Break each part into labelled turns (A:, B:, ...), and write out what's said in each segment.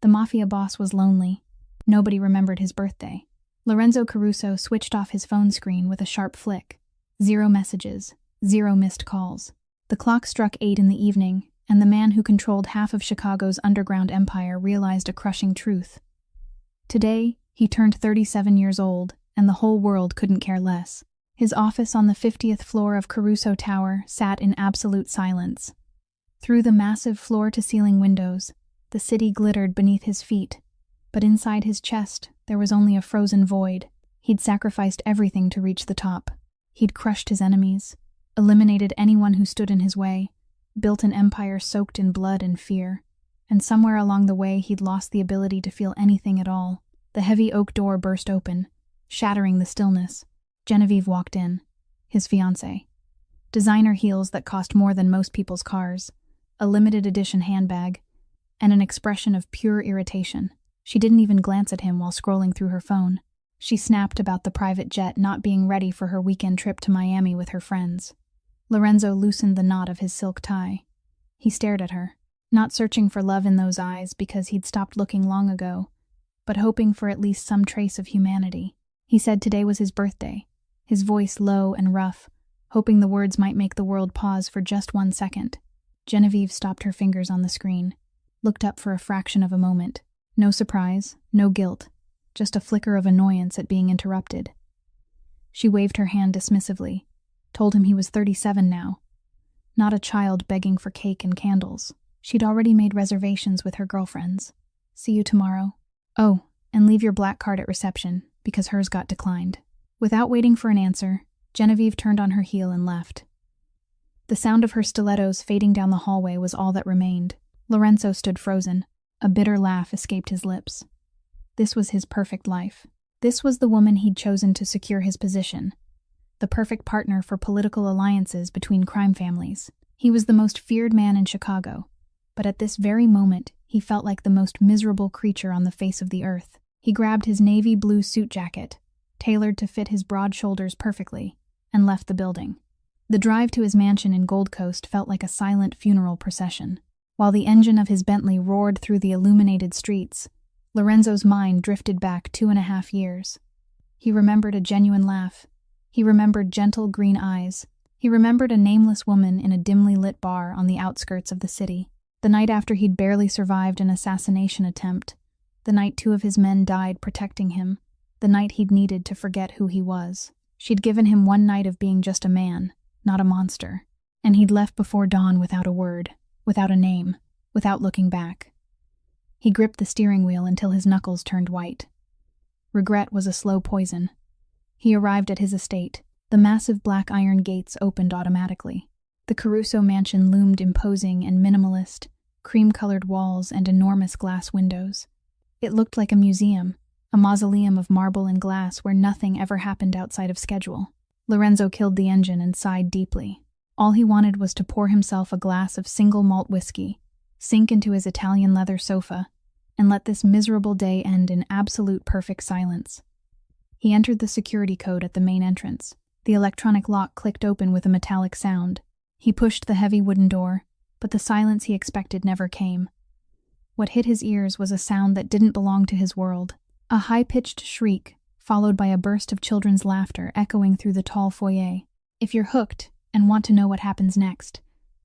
A: The Mafia boss was lonely. Nobody remembered his birthday. Lorenzo Caruso switched off his phone screen with a sharp flick. 0 messages, 0 missed calls. The clock struck 8 in the evening, and the man who controlled half of Chicago's underground empire realized a crushing truth. Today, he turned 37 years old, and the whole world couldn't care less. His office on the 50th floor of Caruso Tower sat in absolute silence. Through the massive floor-to-ceiling windows, the city glittered beneath his feet, but inside his chest there was only a frozen void. He'd sacrificed everything to reach the top. He'd crushed his enemies, eliminated anyone who stood in his way, built an empire soaked in blood and fear, and somewhere along the way he'd lost the ability to feel anything at all. The heavy oak door burst open, shattering the stillness. Genevieve walked in, his fiancée. Designer heels that cost more than most people's cars, a limited edition handbag, and an expression of pure irritation. She didn't even glance at him while scrolling through her phone. She snapped about the private jet not being ready for her weekend trip to Miami with her friends. Lorenzo loosened the knot of his silk tie. He stared at her, not searching for love in those eyes because he'd stopped looking long ago, but hoping for at least some trace of humanity. He said today was his birthday, his voice low and rough, hoping the words might make the world pause for just 1 second. Genevieve stopped her fingers on the screen, looked up for a fraction of a moment. No surprise, no guilt, just a flicker of annoyance at being interrupted. She waved her hand dismissively, told him he was 37 now, not a child begging for cake and candles. She'd already made reservations with her girlfriends. See you tomorrow. Oh, and leave your black card at reception, because hers got declined. Without waiting for an answer, Genevieve turned on her heel and left. The sound of her stilettos fading down the hallway was all that remained. Lorenzo stood frozen. A bitter laugh escaped his lips. This was his perfect life. This was the woman he'd chosen to secure his position. The perfect partner for political alliances between crime families. He was the most feared man in Chicago, but at this very moment, he felt like the most miserable creature on the face of the earth. He grabbed his navy blue suit jacket, tailored to fit his broad shoulders perfectly, and left the building. The drive to his mansion in Gold Coast felt like a silent funeral procession. While the engine of his Bentley roared through the illuminated streets, Lorenzo's mind drifted back 2.5 years. He remembered a genuine laugh. He remembered gentle green eyes. He remembered a nameless woman in a dimly lit bar on the outskirts of the city. The night after he'd barely survived an assassination attempt. The night 2 of his men died protecting him. The night he'd needed to forget who he was. She'd given him 1 night of being just a man, not a monster. And he'd left before dawn without a word, without a name, without looking back. He gripped the steering wheel until his knuckles turned white. Regret was a slow poison. He arrived at his estate. The massive black iron gates opened automatically. The Caruso mansion loomed imposing and minimalist, cream-colored walls and enormous glass windows. It looked like a museum, a mausoleum of marble and glass where nothing ever happened outside of schedule. Lorenzo killed the engine and sighed deeply. All he wanted was to pour himself a glass of single malt whiskey, sink into his Italian leather sofa, and let this miserable day end in absolute perfect silence. He entered the security code at the main entrance. The electronic lock clicked open with a metallic sound. He pushed the heavy wooden door, but the silence he expected never came. What hit his ears was a sound that didn't belong to his world. A high-pitched shriek, followed by a burst of children's laughter echoing through the tall foyer. If you're hooked and want to know what happens next,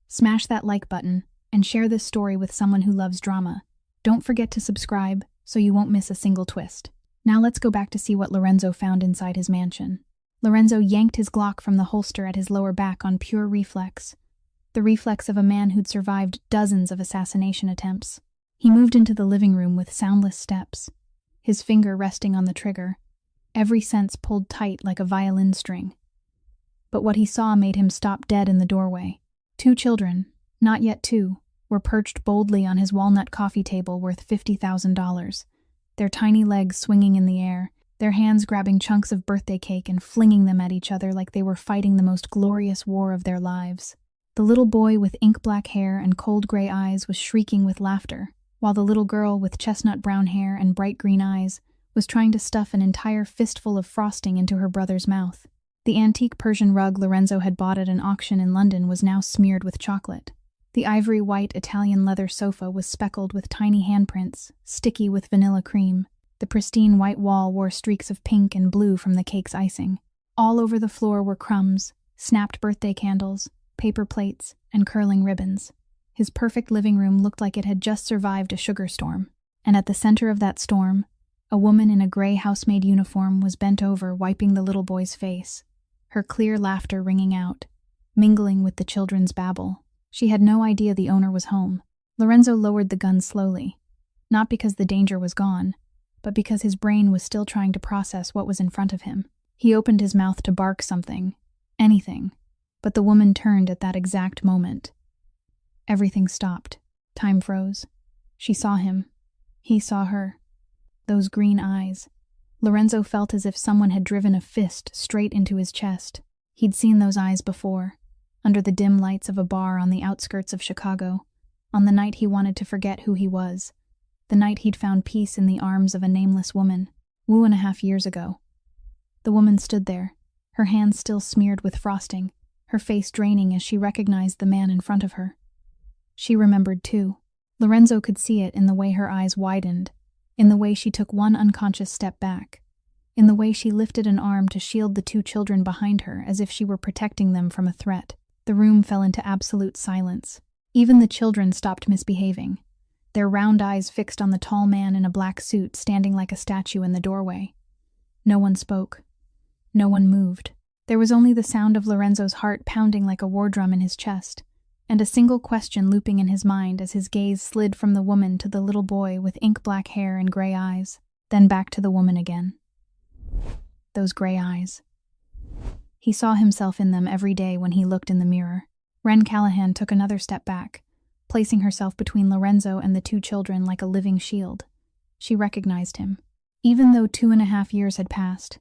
A: smash that like button and share this story with someone who loves drama. Don't forget to subscribe so you won't miss a single twist. Now let's go back to see what Lorenzo found inside his mansion. Lorenzo yanked his Glock from the holster at his lower back on pure reflex. The reflex of a man who'd survived dozens of assassination attempts. He moved into the living room with soundless steps, his finger resting on the trigger, every sense pulled tight like a violin string. But what he saw made him stop dead in the doorway. 2 children, not yet 2, were perched boldly on his walnut coffee table worth $50,000, their tiny legs swinging in the air, their hands grabbing chunks of birthday cake and flinging them at each other like they were fighting the most glorious war of their lives. The little boy with ink-black hair and cold gray eyes was shrieking with laughter, while the little girl with chestnut brown hair and bright green eyes was trying to stuff an entire fistful of frosting into her brother's mouth. The antique Persian rug Lorenzo had bought at an auction in London was now smeared with chocolate. The ivory-white Italian leather sofa was speckled with tiny handprints, sticky with vanilla cream. The pristine white wall wore streaks of pink and blue from the cake's icing. All over the floor were crumbs, snapped birthday candles, paper plates, and curling ribbons. His perfect living room looked like it had just survived a sugar storm. And at the center of that storm, a woman in a gray housemaid uniform was bent over, wiping the little boy's face, her clear laughter ringing out, mingling with the children's babble. She had no idea the owner was home. Lorenzo lowered the gun slowly, not because the danger was gone, but because his brain was still trying to process what was in front of him. He opened his mouth to bark something, anything, but the woman turned at that exact moment. Everything stopped. Time froze. She saw him. He saw her. Those green eyes. Lorenzo felt as if someone had driven a fist straight into his chest. He'd seen those eyes before, under the dim lights of a bar on the outskirts of Chicago, on the night he wanted to forget who he was, the night he'd found peace in the arms of a nameless woman, 2.5 years ago. The woman stood there, her hands still smeared with frosting, her face draining as she recognized the man in front of her. She remembered too. Lorenzo could see it in the way her eyes widened, in the way she took one unconscious step back, in the way she lifted an arm to shield the 2 children behind her as if she were protecting them from a threat. The room fell into absolute silence. Even the children stopped misbehaving, their round eyes fixed on the tall man in a black suit standing like a statue in the doorway. No one spoke. No one moved. There was only the sound of Lorenzo's heart pounding like a war drum in his chest, and a single question looping in his mind as his gaze slid from the woman to the little boy with ink-black hair and gray eyes, then back to the woman again. Those gray eyes. He saw himself in them every day when he looked in the mirror. Wren Callahan took another step back, placing herself between Lorenzo and the 2 children like a living shield. She recognized him. Even though 2.5 years had passed,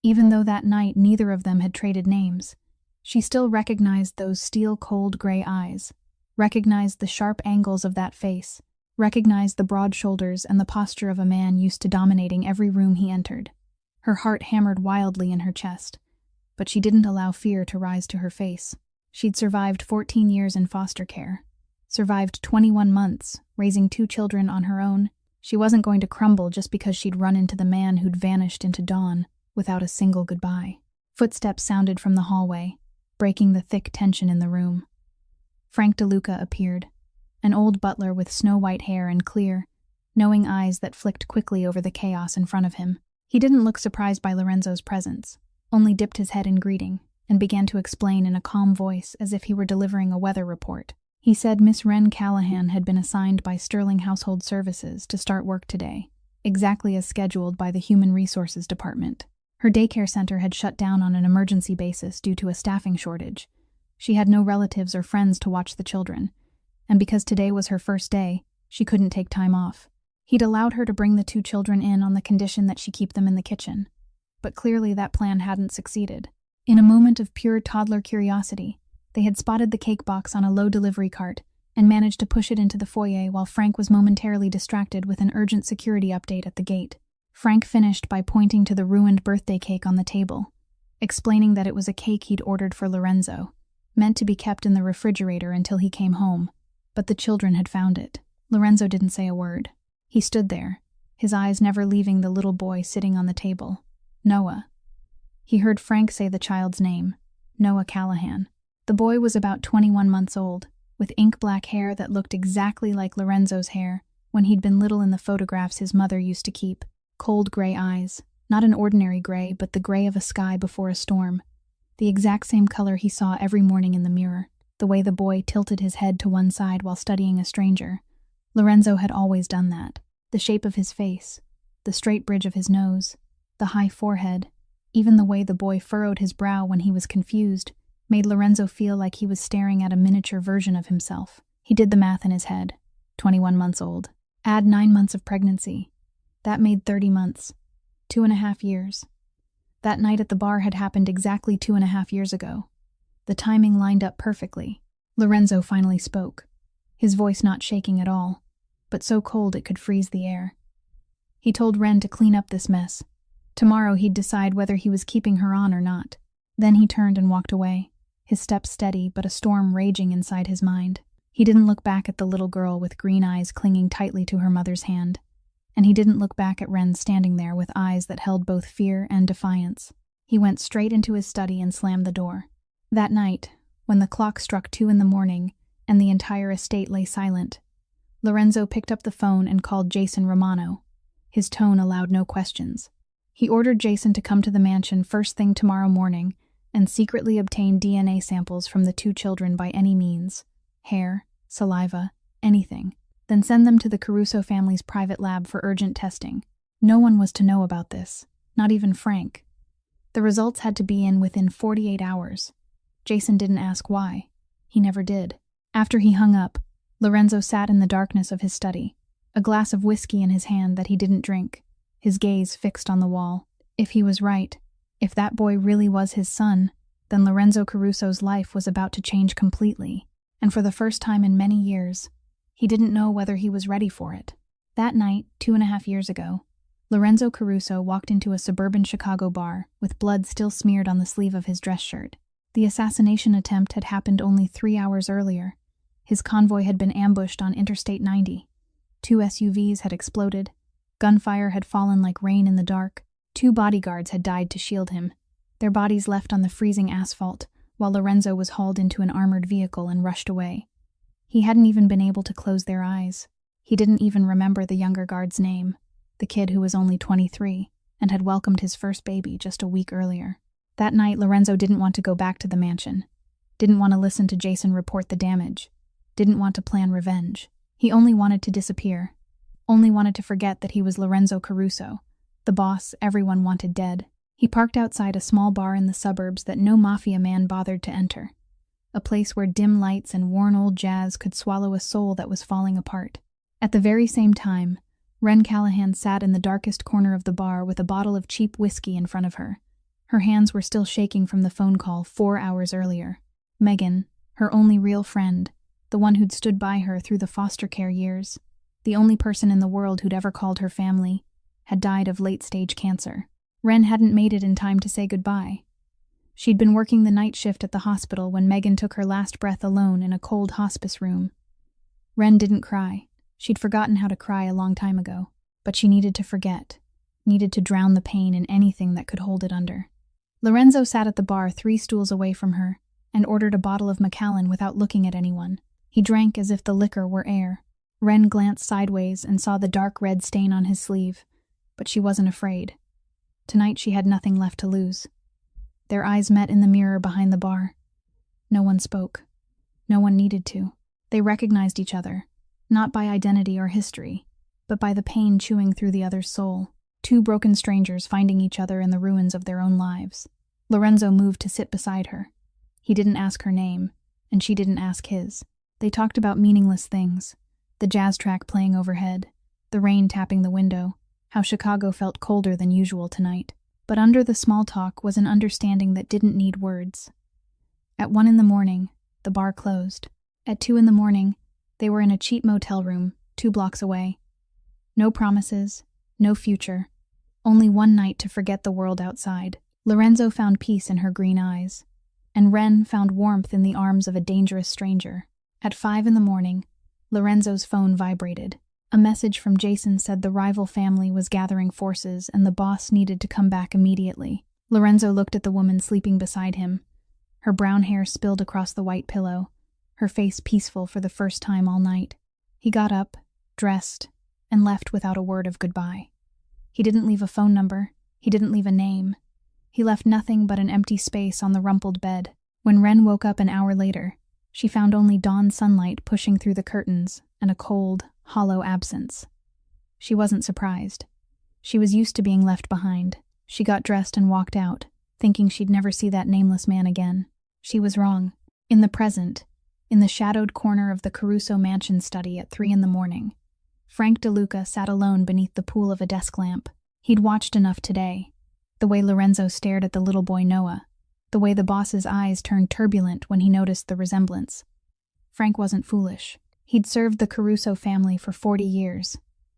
A: even though that night neither of them had traded names, she still recognized those steel-cold gray eyes, recognized the sharp angles of that face, recognized the broad shoulders and the posture of a man used to dominating every room he entered. Her heart hammered wildly in her chest, but she didn't allow fear to rise to her face. She'd survived 14 years in foster care, survived 21 months, raising 2 children on her own. She wasn't going to crumble just because she'd run into the man who'd vanished into dawn without a single goodbye. Footsteps sounded from the hallway, breaking the thick tension in the room. Frank DeLuca appeared, an old butler with snow-white hair and clear, knowing eyes that flicked quickly over the chaos in front of him. He didn't look surprised by Lorenzo's presence, only dipped his head in greeting, and began to explain in a calm voice as if he were delivering a weather report. He said Miss Wren Callahan had been assigned by Sterling Household Services to start work today, exactly as scheduled by the Human Resources Department. Her daycare center had shut down on an emergency basis due to a staffing shortage. She had no relatives or friends to watch the children, and because today was her first day, she couldn't take time off. He'd allowed her to bring the 2 children in on the condition that she keep them in the kitchen, but clearly that plan hadn't succeeded. In a moment of pure toddler curiosity, they had spotted the cake box on a low delivery cart and managed to push it into the foyer while Frank was momentarily distracted with an urgent security update at the gate. Frank finished by pointing to the ruined birthday cake on the table, explaining that it was a cake he'd ordered for Lorenzo, meant to be kept in the refrigerator until he came home, but the children had found it. Lorenzo didn't say a word. He stood there, his eyes never leaving the little boy sitting on the table. Noah. He heard Frank say the child's name, Noah Callahan. The boy was about 21 months old, with ink-black hair that looked exactly like Lorenzo's hair when he'd been little in the photographs his mother used to keep. Cold gray eyes, not an ordinary gray, but the gray of a sky before a storm. The exact same color he saw every morning in the mirror, the way the boy tilted his head to one side while studying a stranger. Lorenzo had always done that. The shape of his face, the straight bridge of his nose, the high forehead, even the way the boy furrowed his brow when he was confused, made Lorenzo feel like he was staring at a miniature version of himself. He did the math in his head. 21 months old. Add 9 months of pregnancy. That made 30 months. 2.5 years. That night at the bar had happened exactly 2.5 years ago. The timing lined up perfectly. Lorenzo finally spoke, his voice not shaking at all, but so cold it could freeze the air. He told Wren to clean up this mess. Tomorrow he'd decide whether he was keeping her on or not. Then he turned and walked away, his steps steady but a storm raging inside his mind. He didn't look back at the little girl with green eyes clinging tightly to her mother's hand, and he didn't look back at Ren standing there with eyes that held both fear and defiance. He went straight into his study and slammed the door. That night, when the clock struck 2 a.m. and the entire estate lay silent, Lorenzo picked up the phone and called Jason Romano. His tone allowed no questions. He ordered Jason to come to the mansion first thing tomorrow morning and secretly obtain DNA samples from the 2 children by any means. Hair, saliva, anything. Then send them to the Caruso family's private lab for urgent testing. No one was to know about this, not even Frank. The results had to be in within 48 hours. Jason didn't ask why. He never did. After he hung up, Lorenzo sat in the darkness of his study, a glass of whiskey in his hand that he didn't drink, his gaze fixed on the wall. If he was right, if that boy really was his son, then Lorenzo Caruso's life was about to change completely, and for the first time in many years, he didn't know whether he was ready for it. That night, 2.5 years ago, Lorenzo Caruso walked into a suburban Chicago bar with blood still smeared on the sleeve of his dress shirt. The assassination attempt had happened only 3 hours earlier. His convoy had been ambushed on Interstate 90. 2 SUVs had exploded. Gunfire had fallen like rain in the dark. 2 bodyguards had died to shield him, their bodies left on the freezing asphalt, while Lorenzo was hauled into an armored vehicle and rushed away. He hadn't even been able to close their eyes. He didn't even remember the younger guard's name, the kid who was only 23 and had welcomed his first baby just a week earlier. That night, Lorenzo didn't want to go back to the mansion, didn't want to listen to Jason report the damage, didn't want to plan revenge. He only wanted to disappear, only wanted to forget that he was Lorenzo Caruso, the boss everyone wanted dead. He parked outside a small bar in the suburbs that no Mafia man bothered to enter, a place where dim lights and worn old jazz could swallow a soul that was falling apart. At the very same time, Ren Callahan sat in the darkest corner of the bar with a bottle of cheap whiskey in front of her. Her hands were still shaking from the phone call 4 hours earlier. Megan, her only real friend, the one who'd stood by her through the foster care years, the only person in the world who'd ever called her family, had died of late-stage cancer. Ren hadn't made it in time to say goodbye. She'd been working the night shift at the hospital when Megan took her last breath alone in a cold hospice room. Ren didn't cry. She'd forgotten how to cry a long time ago, but she needed to forget, needed to drown the pain in anything that could hold it under. Lorenzo sat at the bar 3 stools away from her and ordered a bottle of Macallan without looking at anyone. He drank as if the liquor were air. Ren glanced sideways and saw the dark red stain on his sleeve, but she wasn't afraid. Tonight she had nothing left to lose. Their eyes met in the mirror behind the bar. No one spoke. No one needed to. They recognized each other, not by identity or history, but by the pain chewing through the other's soul. 2 broken strangers finding each other in the ruins of their own lives. Lorenzo moved to sit beside her. He didn't ask her name, and she didn't ask his. They talked about meaningless things, the jazz track playing overhead, the rain tapping the window, how Chicago felt colder than usual tonight. But under the small talk was an understanding that didn't need words. At 1 a.m, the bar closed. At 2 a.m, they were in a cheap motel room 2 blocks away. No promises, no future, only one night to forget the world outside. Lorenzo found peace in her green eyes, and Ren found warmth in the arms of a dangerous stranger. At 5 a.m, Lorenzo's phone vibrated. A message from Jason said the rival family was gathering forces and the boss needed to come back immediately. Lorenzo looked at the woman sleeping beside him, her brown hair spilled across the white pillow, her face peaceful for the first time all night. He got up, dressed, and left without a word of goodbye. He didn't leave a phone number. He didn't leave a name. He left nothing but an empty space on the rumpled bed. When Ren woke up an hour later, she found only dawn sunlight pushing through the curtains and a cold, hollow absence. She wasn't surprised. She was used to being left behind. She got dressed and walked out, thinking she'd never see that nameless man again. She was wrong. In the present, in the shadowed corner of the Caruso mansion study at 3 a.m, Frank DeLuca sat alone beneath the pool of a desk lamp. He'd watched enough today. The way Lorenzo stared at the little boy Noah. The way the boss's eyes turned turbulent when he noticed the resemblance. Frank wasn't foolish. He'd served the Caruso family for 40 years.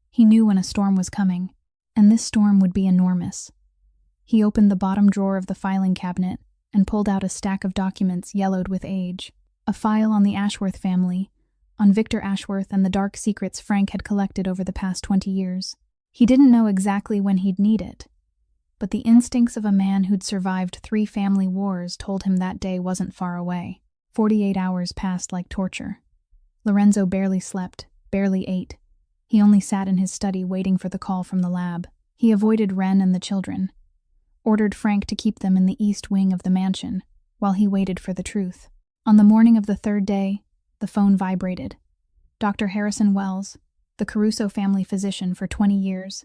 A: He knew when a storm was coming, and this storm would be enormous. He opened the bottom drawer of the filing cabinet and pulled out a stack of documents yellowed with age. A file on the Ashworth family, on Victor Ashworth and the dark secrets Frank had collected over the past 20 years. He didn't know exactly when he'd need it, but the instincts of a man who'd survived 3 family wars told him that day wasn't far away. 48 hours passed like torture. Lorenzo barely slept, barely ate. He only sat in his study waiting for the call from the lab. He avoided Ren and the children, ordered Frank to keep them in the east wing of the mansion, while he waited for the truth. On the morning of the 3rd day, the phone vibrated. Dr. Harrison Wells, the Caruso family physician for 20 years,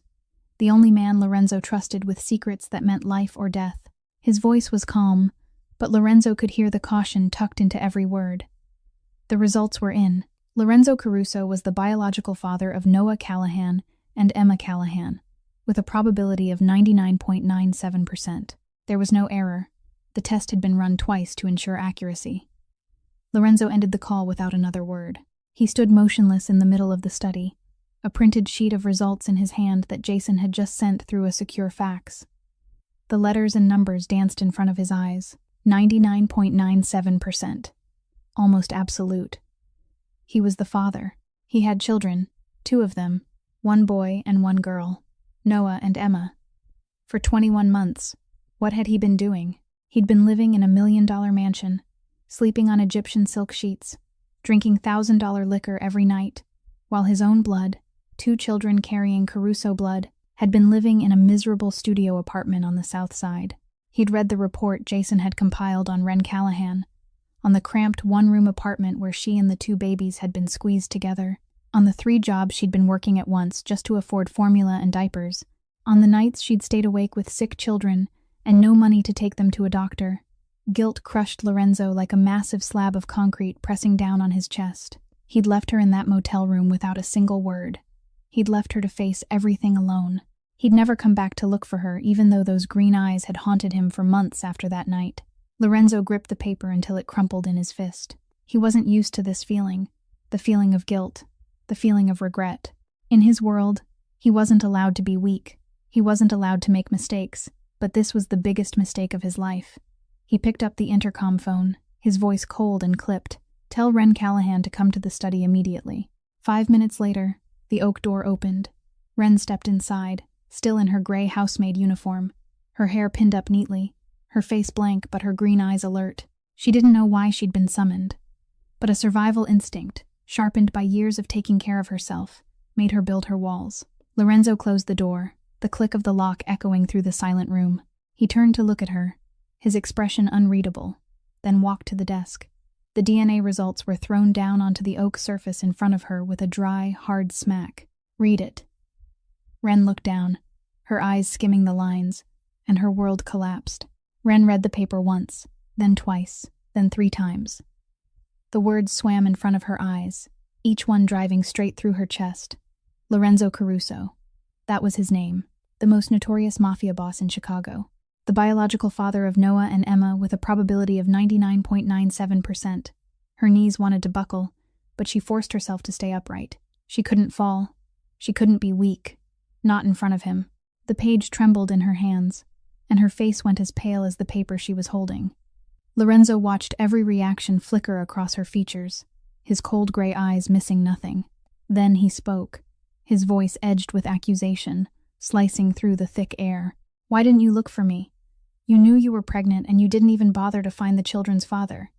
A: the only man Lorenzo trusted with secrets that meant life or death. His voice was calm, but Lorenzo could hear the caution tucked into every word. The results were in. Lorenzo Caruso was the biological father of Noah Callahan and Emma Callahan, with a probability of 99.97%. There was no error. The test had been run twice to ensure accuracy. Lorenzo ended the call without another word. He stood motionless in the middle of the study, a printed sheet of results in his hand that Jason had just sent through a secure fax. The letters and numbers danced in front of his eyes. 99.97%. Almost absolute. He was the father. He had children, 2 of them, 1 boy and 1 girl, Noah and Emma. For 21 months, what had he been doing? He'd been living in a $1 million mansion, sleeping on Egyptian silk sheets, drinking $1,000 liquor every night, while his own blood, 2 children carrying Caruso blood, had been living in a miserable studio apartment on the South Side. He'd read the report Jason had compiled on Ren Callahan, on the cramped 1-room apartment where she and the 2 babies had been squeezed together, on the 3 jobs she'd been working at once just to afford formula and diapers, on the nights she'd stayed awake with sick children and no money to take them to a doctor. Guilt crushed Lorenzo like a massive slab of concrete pressing down on his chest. He'd left her in that motel room without a single word. He'd left her to face everything alone. He'd never come back to look for her, even though those green eyes had haunted him for months after that night. Lorenzo gripped the paper until it crumpled in his fist. He wasn't used to this feeling, the feeling of guilt, the feeling of regret. In his world, he wasn't allowed to be weak. He wasn't allowed to make mistakes, but this was the biggest mistake of his life. He picked up the intercom phone, his voice cold and clipped. "Tell Ren Callahan to come to the study immediately." 5 minutes later, the oak door opened. Ren stepped inside, still in her gray housemaid uniform, her hair pinned up neatly, her face blank but her green eyes alert. She didn't know why she'd been summoned, but a survival instinct, sharpened by years of taking care of herself, made her build her walls. Lorenzo closed the door, the click of the lock echoing through the silent room. He turned to look at her, his expression unreadable, then walked to the desk. The DNA results were thrown down onto the oak surface in front of her with a dry, hard smack. "Read it." Ren looked down, her eyes skimming the lines, and her world collapsed. Ren read the paper once, then twice, then 3 times. The words swam in front of her eyes, each one driving straight through her chest. Lorenzo Caruso. That was his name, the most notorious mafia boss in Chicago. The biological father of Noah and Emma with a probability of 99.97%. Her knees wanted to buckle, but she forced herself to stay upright. She couldn't fall. She couldn't be weak. Not in front of him. The page trembled in her hands, and her face went as pale as the paper she was holding. Lorenzo watched every reaction flicker across her features, his cold gray eyes missing nothing. Then he spoke, his voice edged with accusation, slicing through the thick air. "Why didn't you look for me? You knew you were pregnant and you didn't even bother to find the children's father.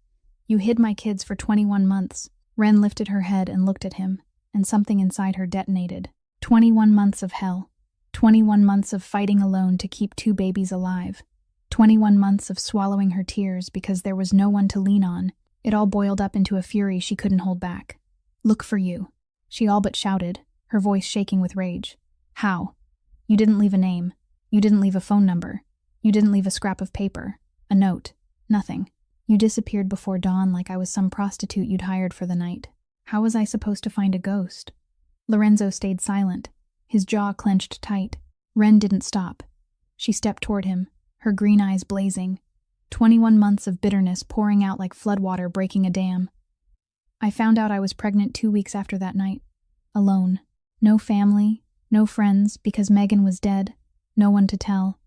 A: You hid my kids for 21 months. Ren lifted her head and looked at him, and something inside her detonated. 21 months of hell. 21 months of fighting alone to keep 2 babies alive. 21 months of swallowing her tears because there was no one to lean on. It all boiled up into a fury she couldn't hold back. "Look for you," she all but shouted, her voice shaking with rage. "How? You didn't leave a name. You didn't leave a phone number. You didn't leave a scrap of paper, a note, nothing. You disappeared before dawn like I was some prostitute you'd hired for the night. How was I supposed to find a ghost?" Lorenzo stayed silent, his jaw clenched tight. Ren didn't stop. She stepped toward him, her green eyes blazing. 21 months of bitterness pouring out like floodwater breaking a dam. "I found out I was pregnant 2 weeks after that night. Alone. No family, no friends, because Megan was dead. No one to tell.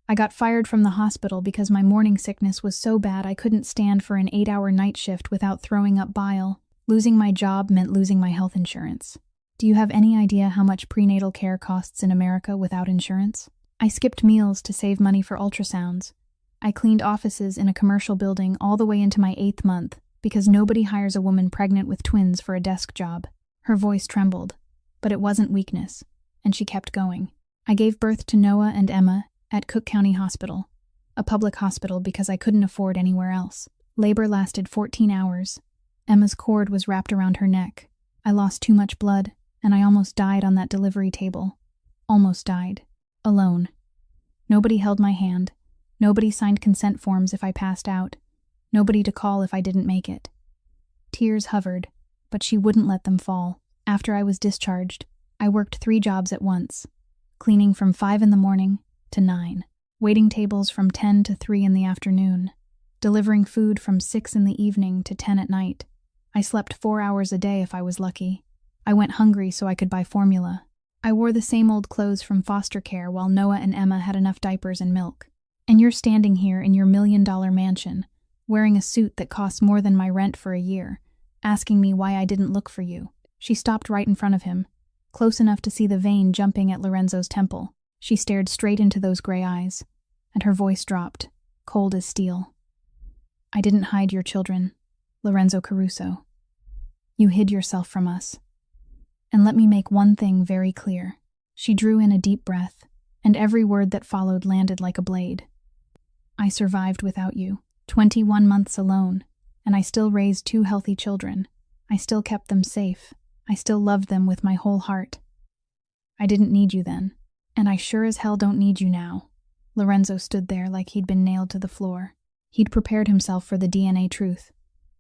A: I got fired from the hospital because my morning sickness was so bad I couldn't stand for an 8-hour night shift without throwing up bile. Losing my job meant losing my health insurance. Do you have any idea how much prenatal care costs in America without insurance? I skipped meals to save money for ultrasounds. I cleaned offices in a commercial building all the way into my 8th month because nobody hires a woman pregnant with twins for a desk job. Her voice trembled, but it wasn't weakness, and she kept going. I gave birth to Noah and Emma at Cook County Hospital, a public hospital because I couldn't afford anywhere else. Labor lasted 14 hours. Emma's cord was wrapped around her neck. I lost too much blood, and I almost died on that delivery table. Almost died. Alone. Nobody held my hand. Nobody signed consent forms if I passed out. Nobody to call if I didn't make it. Tears hovered, but she wouldn't let them fall. After I was discharged, I worked 3 jobs at once. Cleaning from 5 in the morning to 9. Waiting tables from 10 to 3 in the afternoon. Delivering food from 6 in the evening to 10 at night. I slept 4 hours a day if I was lucky. I went hungry so I could buy formula. I wore the same old clothes from foster care while Noah and Emma had enough diapers and milk. And you're standing here in your $1 million mansion, wearing a suit that costs more than my rent for a year, asking me why I didn't look for you. She stopped right in front of him, close enough to see the vein jumping at Lorenzo's temple. She stared straight into those gray eyes, and her voice dropped, cold as steel. I didn't hide your children, Lorenzo Caruso. You hid yourself from us. And let me make one thing very clear. She drew in a deep breath, and every word that followed landed like a blade. I survived without you, 21 months alone, and I still raised 2 healthy children. I still kept them safe. I still loved them with my whole heart. I didn't need you then, and I sure as hell don't need you now. Lorenzo stood there like he'd been nailed to the floor. He'd prepared himself for the DNA truth,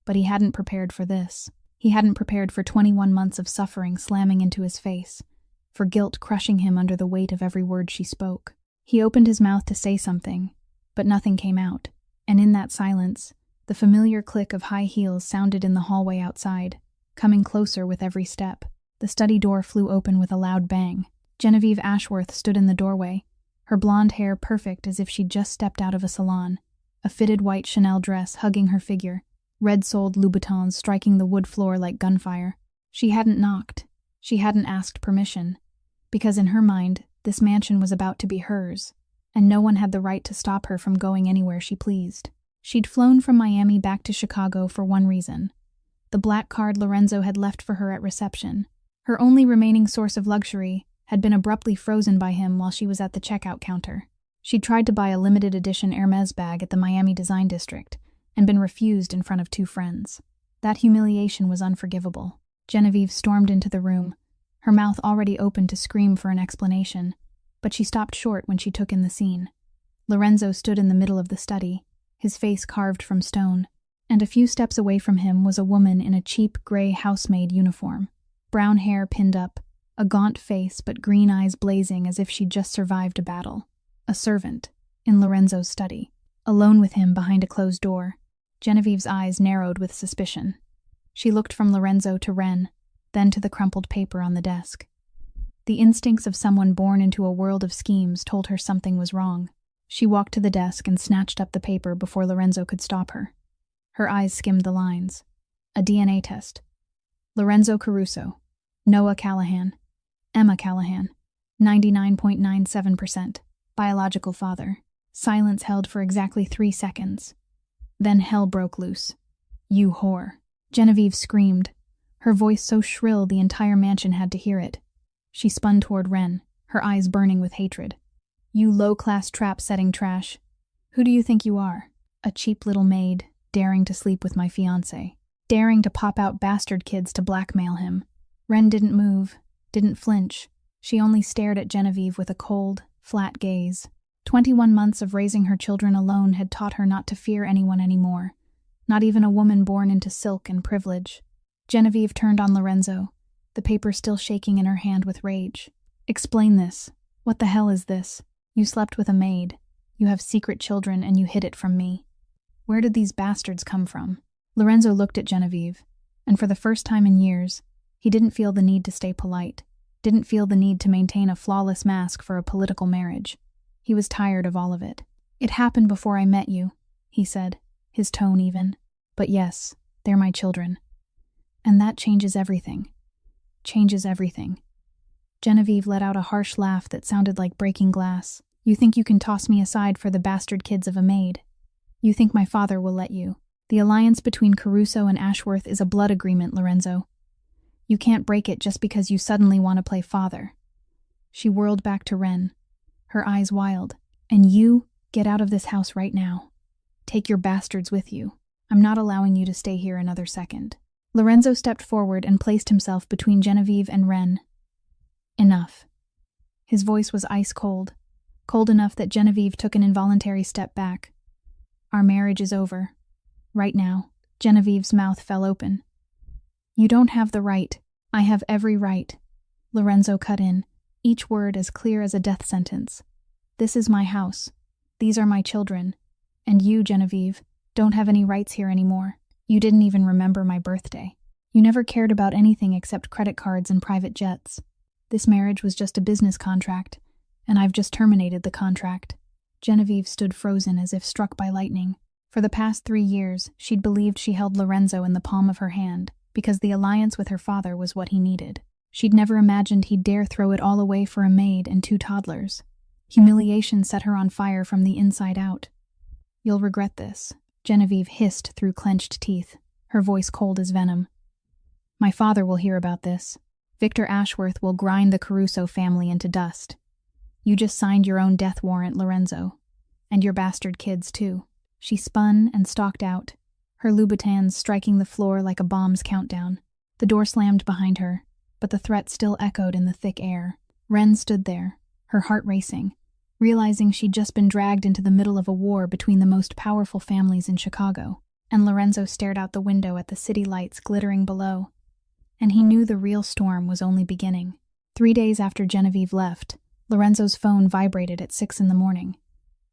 A: but he hadn't prepared for this. He hadn't prepared for 21 months of suffering slamming into his face, for guilt crushing him under the weight of every word she spoke. He opened his mouth to say something, but nothing came out, and in that silence, the familiar click of high heels sounded in the hallway outside, coming closer with every step. The study door flew open with a loud bang. Genevieve Ashworth stood in the doorway, her blonde hair perfect as if she'd just stepped out of a salon, a fitted white Chanel dress hugging her figure, red-soled Louboutins striking the wood floor like gunfire. She hadn't knocked. She hadn't asked permission, because in her mind, this mansion was about to be hers, and no one had the right to stop her from going anywhere she pleased. She'd flown from Miami back to Chicago for one reason: the black card Lorenzo had left for her at reception. Her only remaining source of luxury had been abruptly frozen by him while she was at the checkout counter. She'd tried to buy a limited edition Hermes bag at the Miami Design District and been refused in front of 2 friends. That humiliation was unforgivable. Genevieve stormed into the room, her mouth already open to scream for an explanation, but she stopped short when she took in the scene. Lorenzo stood in the middle of the study, his face carved from stone, and a few steps away from him was a woman in a cheap gray housemaid uniform, brown hair pinned up, a gaunt face but green eyes blazing as if she'd just survived a battle. A servant, in Lorenzo's study, alone with him behind a closed door. Genevieve's eyes narrowed with suspicion. She looked from Lorenzo to Ren, then to the crumpled paper on the desk. The instincts of someone born into a world of schemes told her something was wrong. She walked to the desk and snatched up the paper before Lorenzo could stop her. Her eyes skimmed the lines. A DNA test. Lorenzo Caruso. Noah Callahan. Emma Callahan. 99.97%. Biological father. Silence held for exactly 3 seconds. Then hell broke loose. You whore. Genevieve screamed, her voice so shrill the entire mansion had to hear it. She spun toward Ren, her eyes burning with hatred. You low-class trap-setting trash. Who do you think you are? A cheap little maid, daring to sleep with my fiancé. Daring to pop out bastard kids to blackmail him. Ren didn't move, didn't flinch. She only stared at Genevieve with a cold, flat gaze. 21 months of raising her children alone had taught her not to fear anyone anymore, not even a woman born into silk and privilege. Genevieve turned on Lorenzo, the paper still shaking in her hand with rage. Explain this. What the hell is this? You slept with a maid. You have secret children and you hid it from me. Where did these bastards come from? Lorenzo looked at Genevieve, and for the first time in years, he didn't feel the need to stay polite, didn't feel the need to maintain a flawless mask for a political marriage. He was tired of all of it. It happened before I met you, he said, his tone even. But yes, they're my children. And that changes everything. Changes everything. Genevieve let out a harsh laugh that sounded like breaking glass. You think you can toss me aside for the bastard kids of a maid? You think my father will let you? The alliance between Caruso and Ashworth is a blood agreement, Lorenzo. You can't break it just because you suddenly want to play father. She whirled back to Ren, her eyes wild. And you, get out of this house right now. Take your bastards with you. I'm not allowing you to stay here another second. Lorenzo stepped forward and placed himself between Genevieve and Ren. Enough. His voice was ice cold, cold enough that Genevieve took an involuntary step back. Our marriage is over. Right now. Genevieve's mouth fell open. You don't have the right. I have every right. Lorenzo cut in, each word as clear as a death sentence. This is my house. These are my children. And you, Genevieve, don't have any rights here anymore. You didn't even remember my birthday. You never cared about anything except credit cards and private jets. This marriage was just a business contract, and I've just terminated the contract. Genevieve stood frozen as if struck by lightning. For the past 3 years, she'd believed she held Lorenzo in the palm of her hand, because the alliance with her father was what he needed. She'd never imagined he'd dare throw it all away for a maid and 2 toddlers. Humiliation set her on fire from the inside out. You'll regret this, Genevieve hissed through clenched teeth, her voice cold as venom. My father will hear about this. Victor Ashworth will grind the Caruso family into dust. You just signed your own death warrant, Lorenzo. And your bastard kids, too. She spun and stalked out, her Louboutins striking the floor like a bomb's countdown. The door slammed behind her, but the threat still echoed in the thick air. Ren stood there, her heart racing, realizing she'd just been dragged into the middle of a war between the most powerful families in Chicago. And Lorenzo stared out the window at the city lights glittering below. And he knew the real storm was only beginning. 3 days after Genevieve left, Lorenzo's phone vibrated at 6 a.m.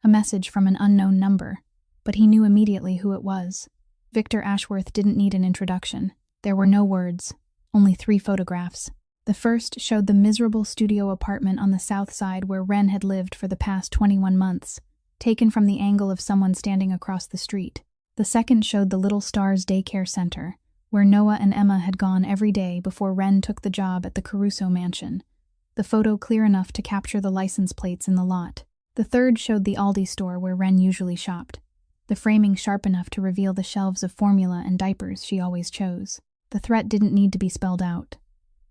A: A message from an unknown number, but he knew immediately who it was. Victor Ashworth didn't need an introduction. There were no words, only 3 photographs. The first showed the miserable studio apartment on the south side where Ren had lived for the past 21 months, taken from the angle of someone standing across the street. The second showed the Little Stars daycare center, where Noah and Emma had gone every day before Ren took the job at the Caruso mansion, the photo clear enough to capture the license plates in the lot. The third showed the Aldi store where Ren usually shopped, the framing sharp enough to reveal the shelves of formula and diapers she always chose. The threat didn't need to be spelled out.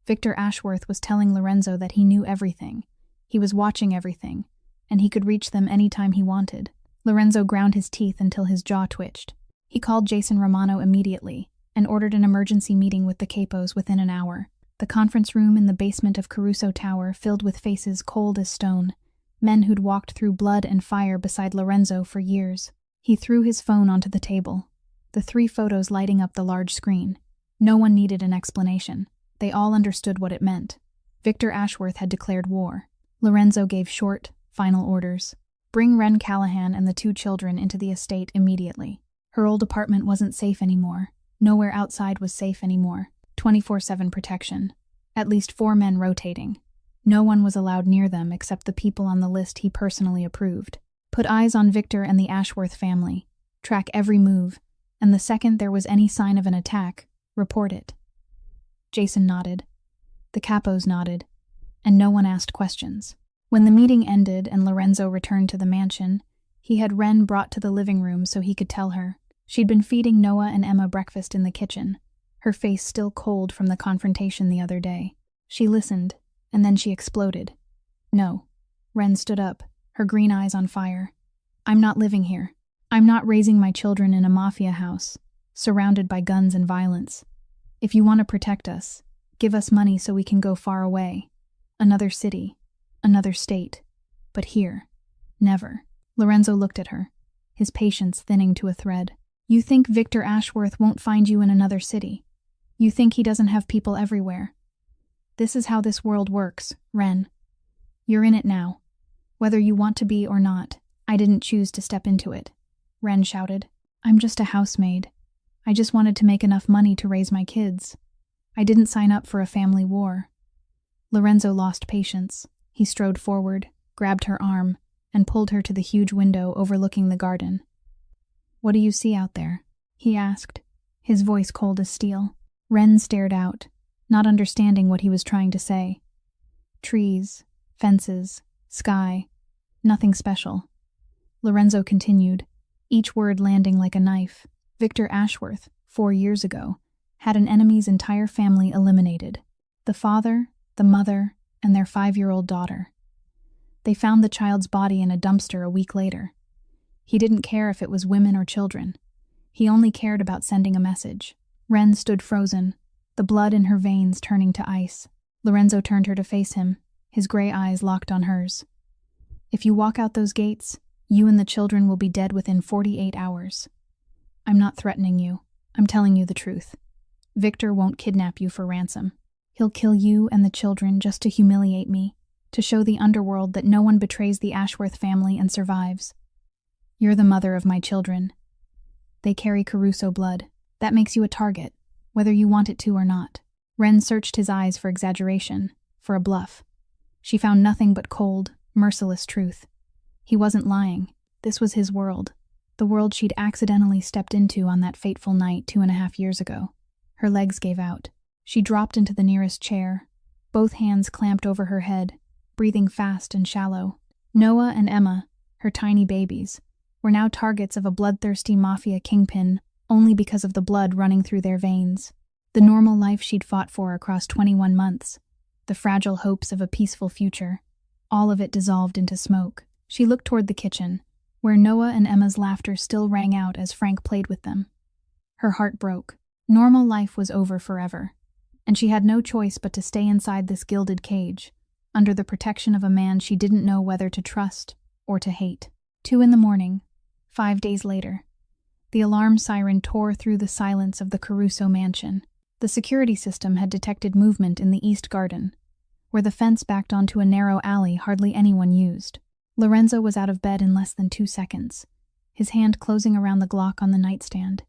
A: Victor Ashworth was telling Lorenzo that he knew everything, he was watching everything, and he could reach them anytime he wanted. Lorenzo ground his teeth until his jaw twitched. He called Jason Romano immediately and ordered an emergency meeting with the capos within an hour. The conference room in the basement of Caruso Tower filled with faces cold as stone, men who'd walked through blood and fire beside Lorenzo for years. He threw his phone onto the table, the 3 photos lighting up the large screen. No one needed an explanation. They all understood what it meant. Victor Ashworth had declared war. Lorenzo gave short, final orders. Bring Ren Callahan and the 2 children into the estate immediately. Her old apartment wasn't safe anymore. Nowhere outside was safe anymore. 24/7 protection. At least 4 men rotating. No one was allowed near them except the people on the list he personally approved. Put eyes on Victor and the Ashworth family. Track every move. And the second there was any sign of an attack, report it. Jason nodded. The capos nodded. And no one asked questions. When the meeting ended and Lorenzo returned to the mansion, he had Ren brought to the living room so he could tell her. She'd been feeding Noah and Emma breakfast in the kitchen, her face still cold from the confrontation the other day. She listened, and then she exploded. No. Ren stood up, her green eyes on fire. I'm not living here. I'm not raising my children in a mafia house, surrounded by guns and violence. If you want to protect us, give us money so we can go far away. Another city, another state. But here, never. Lorenzo looked at her, his patience thinning to a thread. You think Victor Ashworth won't find you in another city. You think he doesn't have people everywhere. This is how this world works, Ren. You're in it now. Whether you want to be or not, I didn't choose to step into it. Ren shouted. I'm just a housemaid. I just wanted to make enough money to raise my kids. I didn't sign up for a family war. Lorenzo lost patience. He strode forward, grabbed her arm, and pulled her to the huge window overlooking the garden. What do you see out there? He asked, his voice cold as steel. Ren stared out, not understanding what he was trying to say. Trees, fences, sky, nothing special. Lorenzo continued, each word landing like a knife. Victor Ashworth, 4 years ago, had an enemy's entire family eliminated. The father, the mother, and their 5-year-old daughter. They found the child's body in a dumpster a week later. He didn't care if it was women or children. He only cared about sending a message. Ren stood frozen, the blood in her veins turning to ice. Lorenzo turned her to face him, his gray eyes locked on hers. If you walk out those gates, you and the children will be dead within 48 hours. I'm not threatening you. I'm telling you the truth. Victor won't kidnap you for ransom. He'll kill you and the children just to humiliate me, to show the underworld that no one betrays the Ashworth family and survives. You're the mother of my children. They carry Caruso blood. That makes you a target, whether you want it to or not. Ren searched his eyes for exaggeration, for a bluff. She found nothing but cold, merciless truth. He wasn't lying. This was his world, the world she'd accidentally stepped into on that fateful night 2.5 years ago. Her legs gave out. She dropped into the nearest chair, both hands clamped over her head, breathing fast and shallow. Noah and Emma, her tiny babies, were now targets of a bloodthirsty Mafia kingpin only because of the blood running through their veins. The normal life she'd fought for across 21 months, the fragile hopes of a peaceful future, all of it dissolved into smoke. She looked toward the kitchen, where Noah and Emma's laughter still rang out as Frank played with them. Her heart broke. Normal life was over forever, and she had no choice but to stay inside this gilded cage, under the protection of a man she didn't know whether to trust or to hate. 2 a.m, 5 days later. The alarm siren tore through the silence of the Caruso mansion. The security system had detected movement in the East Garden, where the fence backed onto a narrow alley hardly anyone used. Lorenzo was out of bed in less than 2 seconds, his hand closing around the Glock on the nightstand,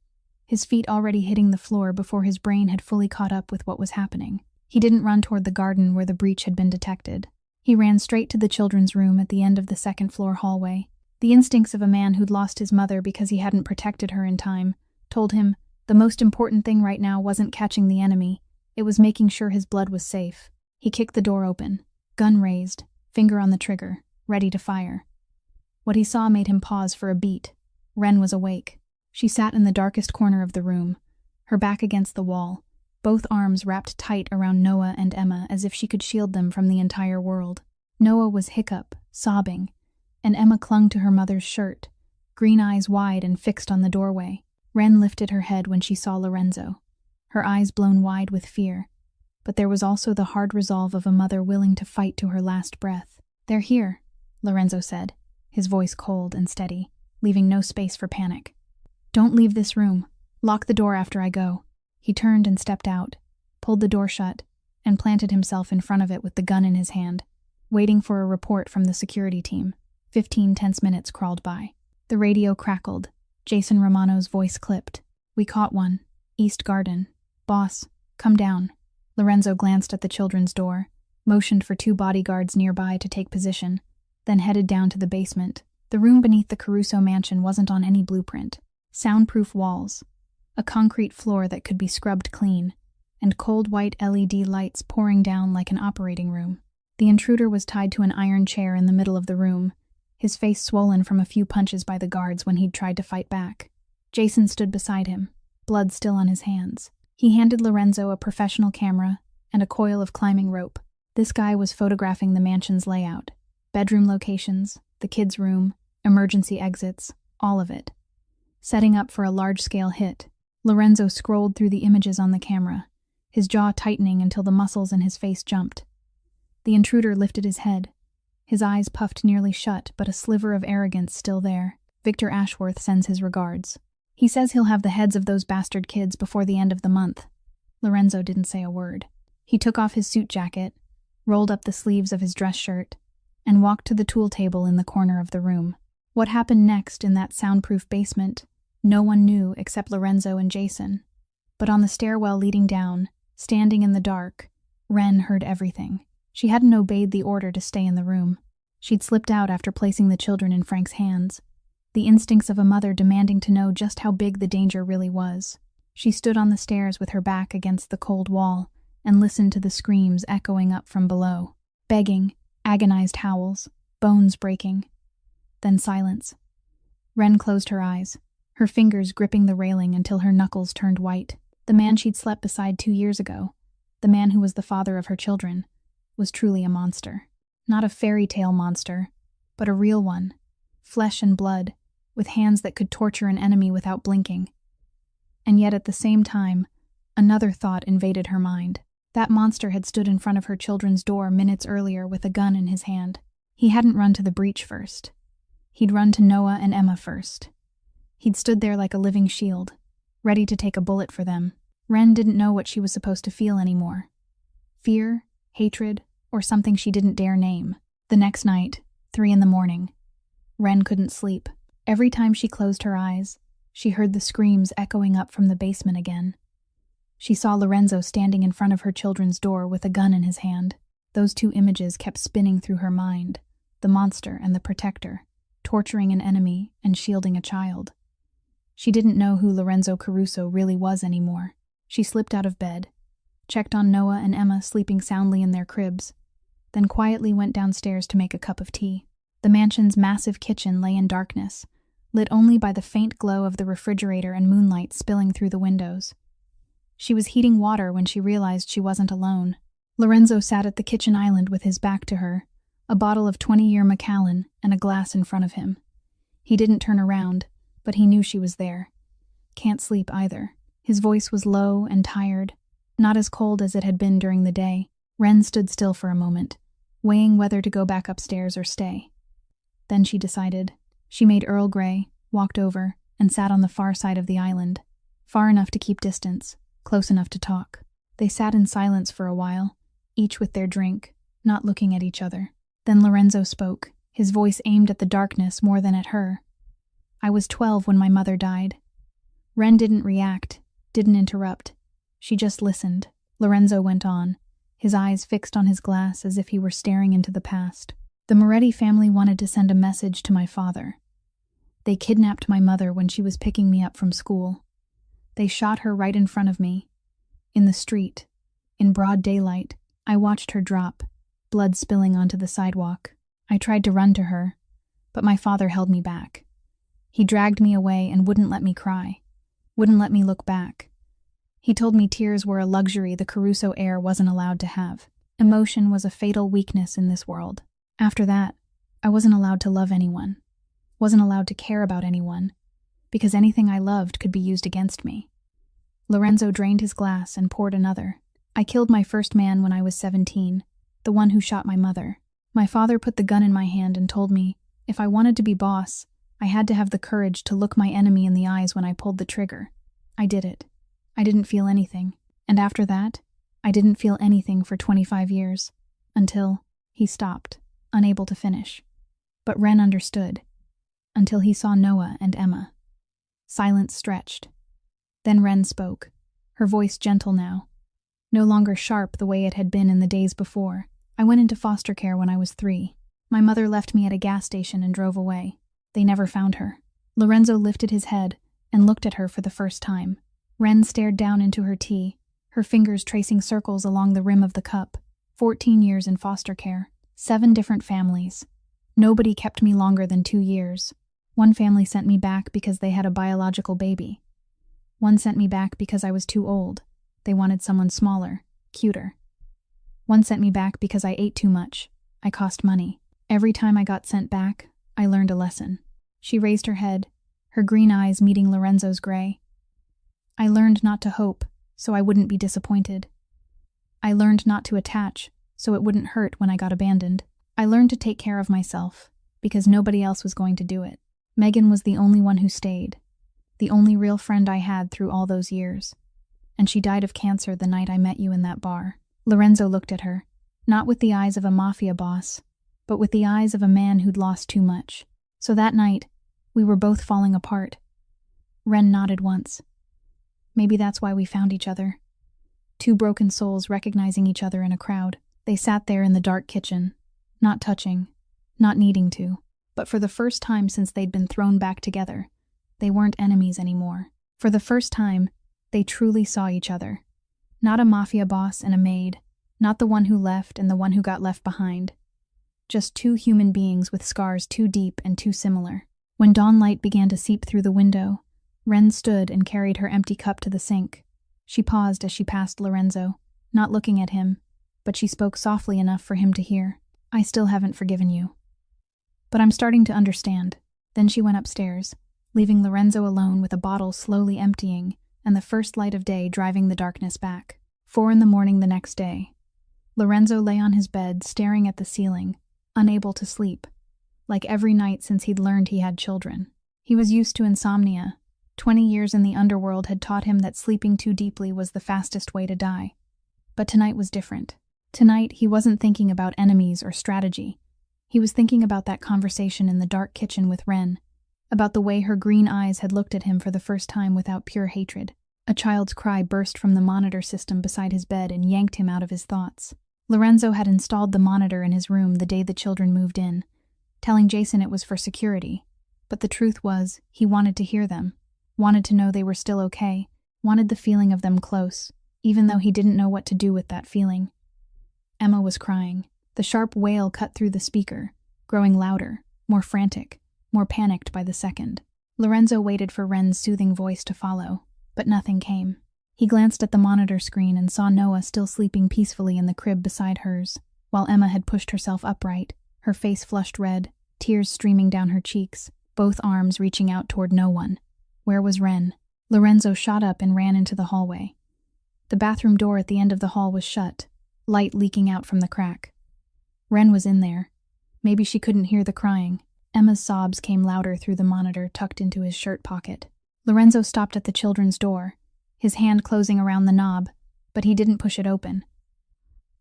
A: his feet already hitting the floor before his brain had fully caught up with what was happening. He didn't run toward the garden where the breach had been detected. He ran straight to the children's room at the end of the second-floor hallway. The instincts of a man who'd lost his mother because he hadn't protected her in time told him the most important thing right now wasn't catching the enemy, it was making sure his blood was safe. He kicked the door open, gun raised, finger on the trigger, ready to fire. What he saw made him pause for a beat. Ren was awake. She sat in the darkest corner of the room, her back against the wall, both arms wrapped tight around Noah and Emma as if she could shield them from the entire world. Noah was hiccup, sobbing, and Emma clung to her mother's shirt, green eyes wide and fixed on the doorway. Ren lifted her head when she saw Lorenzo, her eyes blown wide with fear, but there was also the hard resolve of a mother willing to fight to her last breath. "They're here," Lorenzo said, his voice cold and steady, leaving no space for panic. "Don't leave this room. Lock the door after I go." He turned and stepped out, pulled the door shut, and planted himself in front of it with the gun in his hand, waiting for a report from the security team. 15 tense minutes crawled by. The radio crackled. Jason Romano's voice clipped. "We caught one. East Garden. Boss, come down." Lorenzo glanced at the children's door, motioned for 2 bodyguards nearby to take position, then headed down to the basement. The room beneath the Caruso mansion wasn't on any blueprint. Soundproof walls, a concrete floor that could be scrubbed clean, and cold white LED lights pouring down like an operating room. The intruder was tied to an iron chair in the middle of the room, his face swollen from a few punches by the guards when he'd tried to fight back. Jason stood beside him, blood still on his hands. He handed Lorenzo a professional camera and a coil of climbing rope. This guy was photographing the mansion's layout, bedroom locations, the kids' room, emergency exits, all of it. Setting up for a large-scale hit. Lorenzo scrolled through the images on the camera, his jaw tightening until the muscles in his face jumped. The intruder lifted his head, his eyes puffed nearly shut, but a sliver of arrogance still there. "Victor Ashworth sends his regards. He says he'll have the heads of those bastard kids before the end of the month." Lorenzo didn't say a word. He took off his suit jacket, rolled up the sleeves of his dress shirt, and walked to the tool table in the corner of the room. What happened next in that soundproof basement, no one knew except Lorenzo and Jason. But on the stairwell leading down, standing in the dark, Ren heard everything. She hadn't obeyed the order to stay in the room. She'd slipped out after placing the children in Frank's hands, the instincts of a mother demanding to know just how big the danger really was. She stood on the stairs with her back against the cold wall and listened to the screams echoing up from below. Begging, agonized howls, bones breaking. Then silence. Wren closed her eyes, her fingers gripping the railing until her knuckles turned white. The man she'd slept beside 2 years ago, the man who was the father of her children, was truly a monster. Not a fairy tale monster, but a real one. Flesh and blood, with hands that could torture an enemy without blinking. And yet at the same time, another thought invaded her mind. That monster had stood in front of her children's door minutes earlier with a gun in his hand. He hadn't run to the breach first. He'd run to Noah and Emma first. He'd stood there like a living shield, ready to take a bullet for them. Wren didn't know what she was supposed to feel anymore. Fear, hatred, or something she didn't dare name. The next night, 3 a.m, Wren couldn't sleep. Every time she closed her eyes, she heard the screams echoing up from the basement again. She saw Lorenzo standing in front of her children's door with a gun in his hand. Those 2 images kept spinning through her mind, the monster and the protector, torturing an enemy and shielding a child. She didn't know who Lorenzo Caruso really was anymore. She slipped out of bed, checked on Noah and Emma sleeping soundly in their cribs, then quietly went downstairs to make a cup of tea. The mansion's massive kitchen lay in darkness, lit only by the faint glow of the refrigerator and moonlight spilling through the windows. She was heating water when she realized she wasn't alone. Lorenzo sat at the kitchen island with his back to her, a bottle of 20-year Macallan and a glass in front of him. He didn't turn around, but he knew she was there. Can't sleep either. His voice was low and tired, not as cold as it had been during the day. Wren stood still for a moment, weighing whether to go back upstairs or stay. Then she decided. She made Earl Grey, walked over, and sat on the far side of the island, far enough to keep distance, close enough to talk. They sat in silence for a while, each with their drink, not looking at each other. Then Lorenzo spoke, his voice aimed at the darkness more than at her. "I was 12 when my mother died." Wren didn't react, didn't interrupt. She just listened. Lorenzo went on, his eyes fixed on his glass as if he were staring into the past. "The Moretti family wanted to send a message to my father. They kidnapped my mother when she was picking me up from school. They shot her right in front of me. In the street, in broad daylight, I watched her drop, blood spilling onto the sidewalk. I tried to run to her, but my father held me back. He dragged me away and wouldn't let me cry, wouldn't let me look back. He told me tears were a luxury the Caruso heir wasn't allowed to have. Emotion was a fatal weakness in this world. After that, I wasn't allowed to love anyone, wasn't allowed to care about anyone, because anything I loved could be used against me." Lorenzo drained his glass and poured another. "I killed my first man when I was 17, the one who shot my mother. My father put the gun in my hand and told me, if I wanted to be boss, I had to have the courage to look my enemy in the eyes when I pulled the trigger. I did it. I didn't feel anything. And after that, I didn't feel anything for 25 years. Until he stopped, unable to finish. But Wren understood. Until he saw Noah and Emma." Silence stretched. Then Wren spoke, her voice gentle now, no longer sharp the way it had been in the days before. "I went into foster care when I was 3. My mother left me at a gas station and drove away. They never found her." Lorenzo lifted his head and looked at her for the first time. Wren stared down into her tea, her fingers tracing circles along the rim of the cup. 14 years in foster care, 7 different families. Nobody kept me longer than 2 years. One family sent me back because they had a biological baby. One sent me back because I was too old. They wanted someone smaller, cuter. One sent me back because I ate too much. I cost money. Every time I got sent back, I learned a lesson." She raised her head, her green eyes meeting Lorenzo's gray. "I learned not to hope, so I wouldn't be disappointed. I learned not to attach, so it wouldn't hurt when I got abandoned. I learned to take care of myself, because nobody else was going to do it. Megan was the only one who stayed, the only real friend I had through all those years. And she died of cancer the night I met you in that bar." Lorenzo looked at her, not with the eyes of a mafia boss, but with the eyes of a man who'd lost too much. "So that night, we were both falling apart." Wren nodded once. "Maybe that's why we found each other. 2 broken souls recognizing each other in a crowd." They sat there in the dark kitchen, not touching, not needing to, but for the first time since they'd been thrown back together, they weren't enemies anymore. For the first time, They truly saw each other. Not a mafia boss and a maid, not the one who left and the one who got left behind. Just two human beings with scars too deep and too similar. When dawn light began to seep through the window, Ren stood and carried her empty cup to the sink. She paused as she passed Lorenzo, not looking at him, but she spoke softly enough for him to hear. "I still haven't forgiven you. But I'm starting to understand." Then she went upstairs, leaving Lorenzo alone with a bottle slowly emptying and the first light of day driving the darkness back. 4 a.m. the next day. Lorenzo lay on his bed, staring at the ceiling, unable to sleep, like every night since he'd learned he had children. He was used to insomnia. 20 years in the underworld had taught him that sleeping too deeply was the fastest way to die. But tonight was different. Tonight, he wasn't thinking about enemies or strategy. He was thinking about that conversation in the dark kitchen with Ren, about the way her green eyes had looked at him for the first time without pure hatred. A child's cry burst from the monitor system beside his bed and yanked him out of his thoughts. Lorenzo had installed the monitor in his room the day the children moved in, telling Jason it was for security. But the truth was, he wanted to hear them, wanted to know they were still okay, wanted the feeling of them close, even though he didn't know what to do with that feeling. Emma was crying. The sharp wail cut through the speaker, growing louder, more frantic, more panicked by the second. Lorenzo waited for Ren's soothing voice to follow, but nothing came. He glanced at the monitor screen and saw Noah still sleeping peacefully in the crib beside hers, while Emma had pushed herself upright, her face flushed red, tears streaming down her cheeks, both arms reaching out toward no one. Where was Ren? Lorenzo shot up and ran into the hallway. The bathroom door at the end of the hall was shut, light leaking out from the crack. Ren was in there. Maybe she couldn't hear the crying. Emma's sobs came louder through the monitor tucked into his shirt pocket. Lorenzo stopped at the children's door, his hand closing around the knob, but he didn't push it open.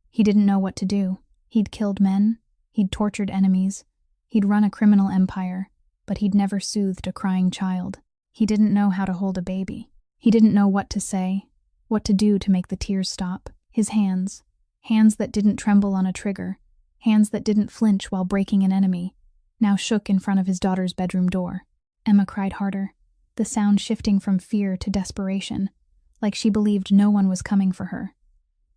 A: He didn't know what to do. He'd killed men, he'd tortured enemies, he'd run a criminal empire, but he'd never soothed a crying child. He didn't know how to hold a baby. He didn't know what to say, what to do to make the tears stop. His hands that didn't tremble on a trigger, hands that didn't flinch while breaking an enemy, now shook in front of his daughter's bedroom door. Emma cried harder, the sound shifting from fear to desperation, like she believed no one was coming for her.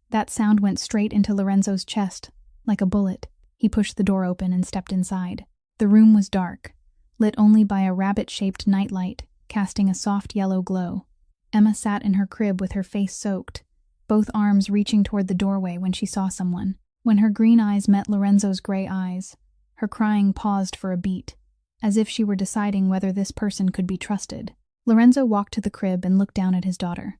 A: That sound went straight into Lorenzo's chest, like a bullet. He pushed the door open and stepped inside. The room was dark, lit only by a rabbit-shaped nightlight, casting a soft yellow glow. Emma sat in her crib with her face soaked, both arms reaching toward the doorway when she saw someone. When her green eyes met Lorenzo's gray eyes, her crying paused for a beat, as if she were deciding whether this person could be trusted. Lorenzo walked to the crib and looked down at his daughter.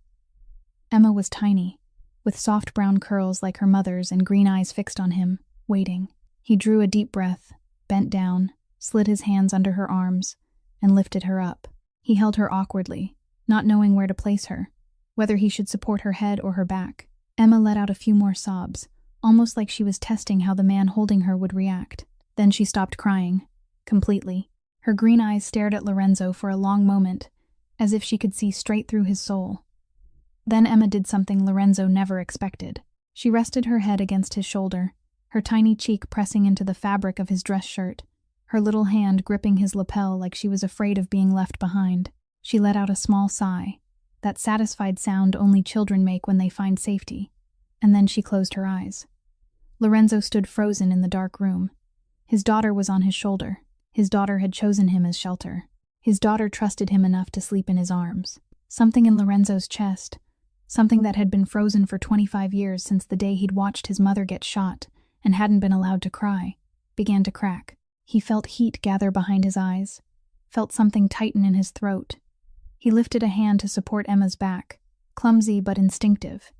A: Emma was tiny, with soft brown curls like her mother's and green eyes fixed on him, waiting. He drew a deep breath, bent down, slid his hands under her arms, and lifted her up. He held her awkwardly, not knowing where to place her, whether he should support her head or her back. Emma let out a few more sobs, almost like she was testing how the man holding her would react. Then she stopped crying, completely. Her green eyes stared at Lorenzo for a long moment, as if she could see straight through his soul. Then Emma did something Lorenzo never expected. She rested her head against his shoulder, her tiny cheek pressing into the fabric of his dress shirt, her little hand gripping his lapel like she was afraid of being left behind. She let out a small sigh, that satisfied sound only children make when they find safety, and then she closed her eyes. Lorenzo stood frozen in the dark room. His daughter was on his shoulder. His daughter had chosen him as shelter. His daughter trusted him enough to sleep in his arms. Something in Lorenzo's chest, something that had been frozen for 25 years since the day he'd watched his mother get shot and hadn't been allowed to cry, began to crack. He felt heat gather behind his eyes, felt something tighten in his throat. He lifted a hand to support Emma's back, clumsy but instinctive,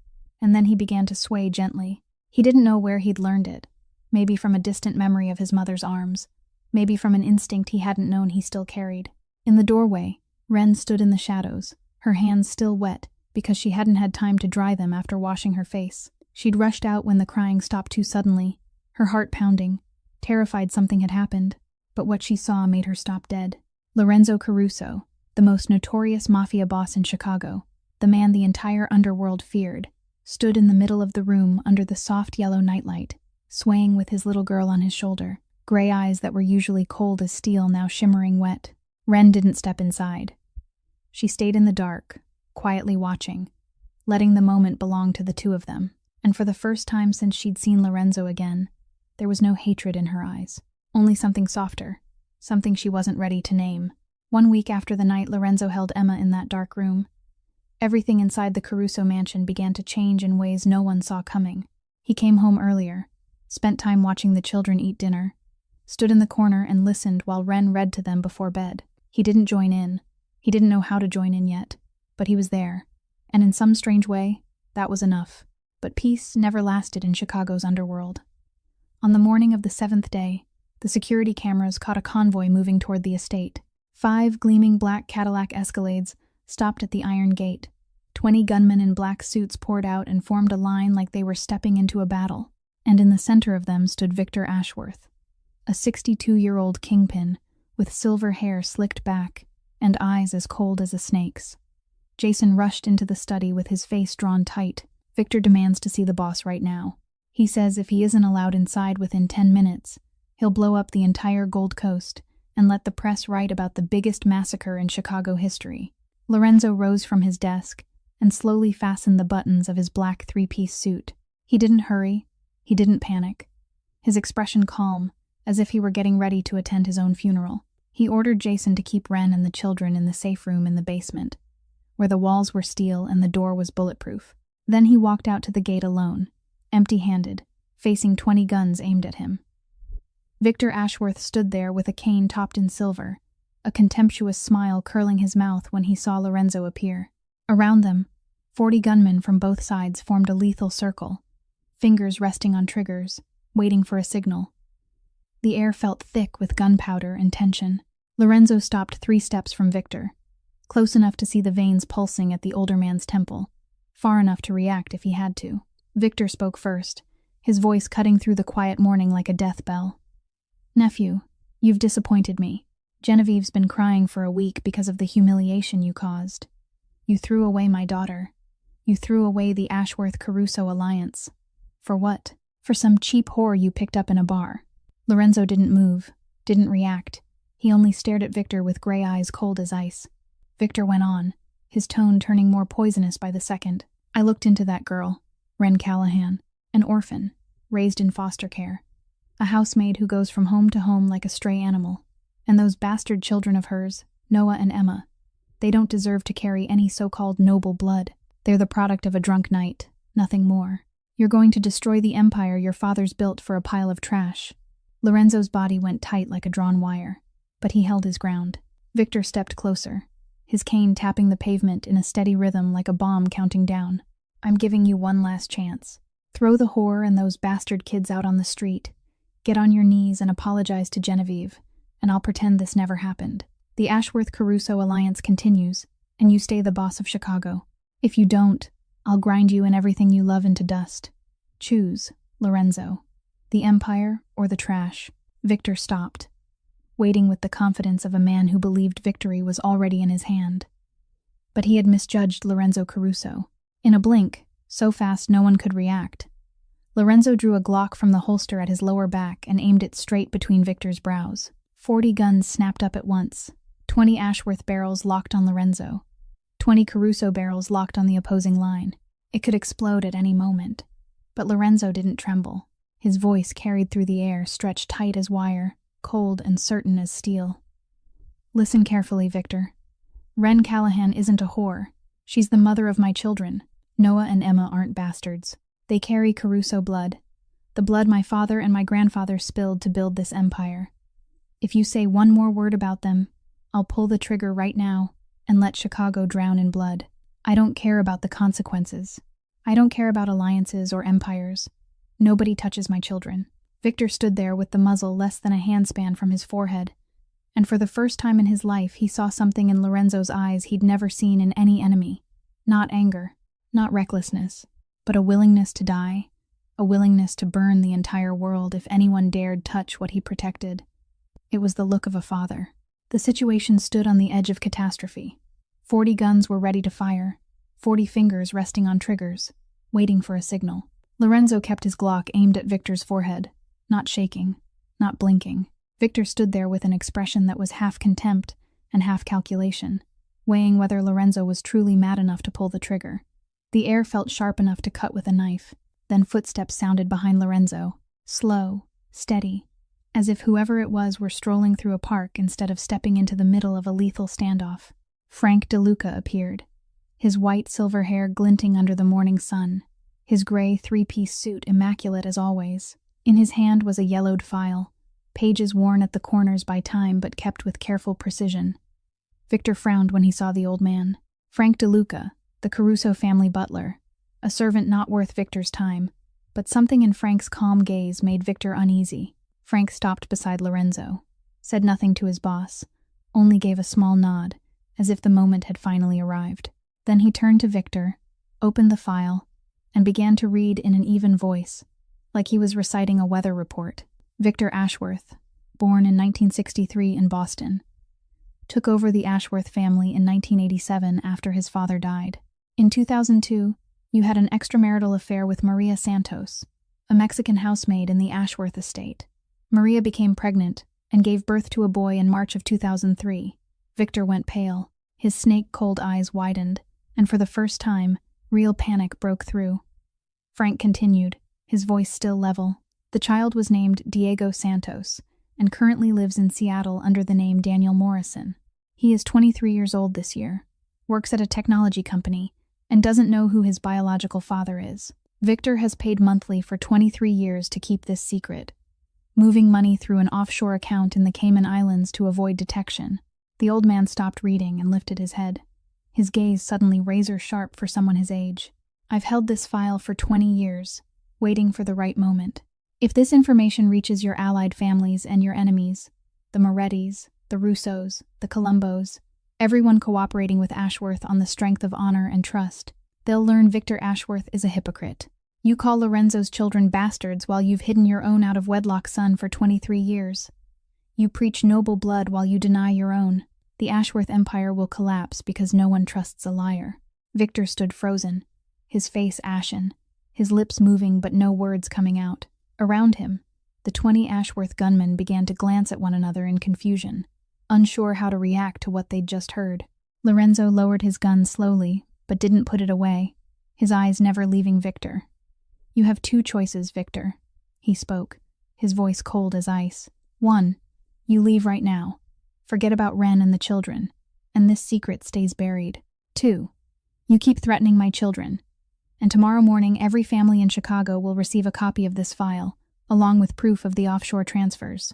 A: and then he began to sway gently. He didn't know where he'd learned it, maybe from a distant memory of his mother's arms, maybe from an instinct he hadn't known he still carried. In the doorway, Ren stood in the shadows, her hands still wet because she hadn't had time to dry them after washing her face. She'd rushed out when the crying stopped too suddenly, her heart pounding, terrified something had happened, but what she saw made her stop dead. Lorenzo Caruso, the most notorious mafia boss in Chicago, the man the entire underworld feared, stood in the middle of the room under the soft yellow nightlight, swaying with his little girl on his shoulder, gray eyes that were usually cold as steel now shimmering wet. Ren didn't step inside. She stayed in the dark, quietly watching, letting the moment belong to the two of them. And for the first time since she'd seen Lorenzo again, there was no hatred in her eyes, only something softer, something she wasn't ready to name. 1 week after the night Lorenzo held Emma in that dark room, everything inside the Caruso mansion began to change in ways no one saw coming. He came home earlier, spent time watching the children eat dinner, stood in the corner and listened while Ren read to them before bed. He didn't join in. He didn't know how to join in yet, but he was there, and in some strange way, that was enough. But peace never lasted in Chicago's underworld. On the morning of the 7th day, the security cameras caught a convoy moving toward the estate. 5 gleaming black Cadillac Escalades stopped at the iron gate. 20 gunmen in black suits poured out and formed a line like they were stepping into a battle, and in the center of them stood Victor Ashworth, a 62-year-old kingpin with silver hair slicked back and eyes as cold as a snake's. Jason rushed into the study with his face drawn tight. Victor demands to see the boss right now. He says if he isn't allowed inside within 10 minutes, he'll blow up the entire Gold Coast and let the press write about the biggest massacre in Chicago history. Lorenzo rose from his desk and slowly fastened the buttons of his black 3-piece suit. He didn't hurry. He didn't panic. His expression calm, as if he were getting ready to attend his own funeral. He ordered Jason to keep Ren and the children in the safe room in the basement, where the walls were steel and the door was bulletproof. Then he walked out to the gate alone, empty-handed, facing 20 guns aimed at him. Victor Ashworth stood there with a cane topped in silver, a contemptuous smile curling his mouth when he saw Lorenzo appear. Around them, 40 gunmen from both sides formed a lethal circle, fingers resting on triggers, waiting for a signal. The air felt thick with gunpowder and tension. Lorenzo stopped 3 steps from Victor, close enough to see the veins pulsing at the older man's temple, far enough to react if he had to. Victor spoke first, his voice cutting through the quiet morning like a death bell. "Nephew, you've disappointed me. Genevieve's been crying for a week because of the humiliation you caused. You threw away my daughter. You threw away the Ashworth-Caruso alliance. For what? For some cheap whore you picked up in a bar." Lorenzo didn't move, didn't react. He only stared at Victor with gray eyes cold as ice. Victor went on, his tone turning more poisonous by the second. "I looked into that girl, Ren Callahan, an orphan, raised in foster care, a housemaid who goes from home to home like a stray animal. And those bastard children of hers, Noah and Emma, they don't deserve to carry any so-called noble blood. They're the product of a drunk night, nothing more. You're going to destroy the empire your fathers built for a pile of trash." Lorenzo's body went tight like a drawn wire, but he held his ground. Victor stepped closer, his cane tapping the pavement in a steady rhythm like a bomb counting down. "I'm giving you one last chance. Throw the whore and those bastard kids out on the street. Get on your knees and apologize to Genevieve, and I'll pretend this never happened. The Ashworth-Caruso alliance continues, and you stay the boss of Chicago. If you don't, I'll grind you and everything you love into dust. Choose, Lorenzo. The empire or the trash." Victor stopped, waiting with the confidence of a man who believed victory was already in his hand. But he had misjudged Lorenzo Caruso. In a blink, so fast no one could react, Lorenzo drew a Glock from the holster at his lower back and aimed it straight between Victor's brows. 40 guns snapped up at once, 20 Ashworth barrels locked on Lorenzo, 20 Caruso barrels locked on the opposing line. It could explode at any moment. But Lorenzo didn't tremble. His voice carried through the air, stretched tight as wire, cold and certain as steel. "Listen carefully, Victor. Ren Callahan isn't a whore. She's the mother of my children. Noah and Emma aren't bastards. They carry Caruso blood, the blood my father and my grandfather spilled to build this empire. If you say one more word about them, I'll pull the trigger right now and let Chicago drown in blood. I don't care about the consequences. I don't care about alliances or empires. Nobody touches my children." Victor stood there with the muzzle less than a handspan from his forehead, and for the first time in his life he saw something in Lorenzo's eyes he'd never seen in any enemy. Not anger, not recklessness, but a willingness to die, a willingness to burn the entire world if anyone dared touch what he protected. It was the look of a father. The situation stood on the edge of catastrophe. 40 guns were ready to fire, 40 fingers resting on triggers, waiting for a signal. Lorenzo kept his Glock aimed at Victor's forehead, not shaking, not blinking. Victor stood there with an expression that was half contempt and half calculation. weighing whether Lorenzo was truly mad enough to pull the trigger. The air felt sharp enough to cut with a knife. Then footsteps sounded behind Lorenzo, slow, steady, as if whoever it was were strolling through a park instead of stepping into the middle of a lethal standoff. Frank DeLuca appeared, his white silver hair glinting under the morning sun, his gray three-piece suit immaculate as always. In his hand was a yellowed file, pages worn at the corners by time but kept with careful precision. Victor frowned when he saw the old man. Frank DeLuca, the Caruso family butler, a servant not worth Victor's time, but something in Frank's calm gaze made Victor uneasy. Frank stopped beside Lorenzo, said nothing to his boss, only gave a small nod, as if the moment had finally arrived. Then he turned to Victor, opened the file, and began to read in an even voice, like he was reciting a weather report. Victor Ashworth, born in 1963 in Boston, took over the Ashworth family in 1987 after his father died. In 2002, you had an extramarital affair with Maria Santos, a Mexican housemaid in the Ashworth estate. Maria became pregnant and gave birth to a boy in March of 2003. Victor went pale. His snake-cold eyes widened, and for the first time, real panic broke through. Frank continued, his voice still level. The child was named Diego Santos and currently lives in Seattle under the name Daniel Morrison. He is 23 years old this year, works at a technology company, and doesn't know who his biological father is. Victor has paid monthly for 23 years to keep this secret, moving money through an offshore account in the Cayman Islands to avoid detection. The old man stopped reading and lifted his head, his gaze suddenly razor-sharp for someone his age. I've held this file for 20 years, waiting for the right moment. If this information reaches your allied families and your enemies, the Morettis, the Russos, the Colombos, everyone cooperating with Ashworth on the strength of honor and trust, they'll learn Victor Ashworth is a hypocrite. You call Lorenzo's children bastards while you've hidden your own out-of-wedlock son for 23 years. You preach noble blood while you deny your own. The Ashworth empire will collapse because no one trusts a liar. Victor stood frozen, his face ashen, his lips moving but no words coming out. Around him, the 20 Ashworth gunmen began to glance at one another in confusion, unsure how to react to what they'd just heard. Lorenzo lowered his gun slowly, but didn't put it away, his eyes never leaving Victor. You have two choices, Victor, he spoke, his voice cold as ice. 1, you leave right now. Forget about Ren and the children, and this secret stays buried. 2, you keep threatening my children, and tomorrow morning every family in Chicago will receive a copy of this file, along with proof of the offshore transfers.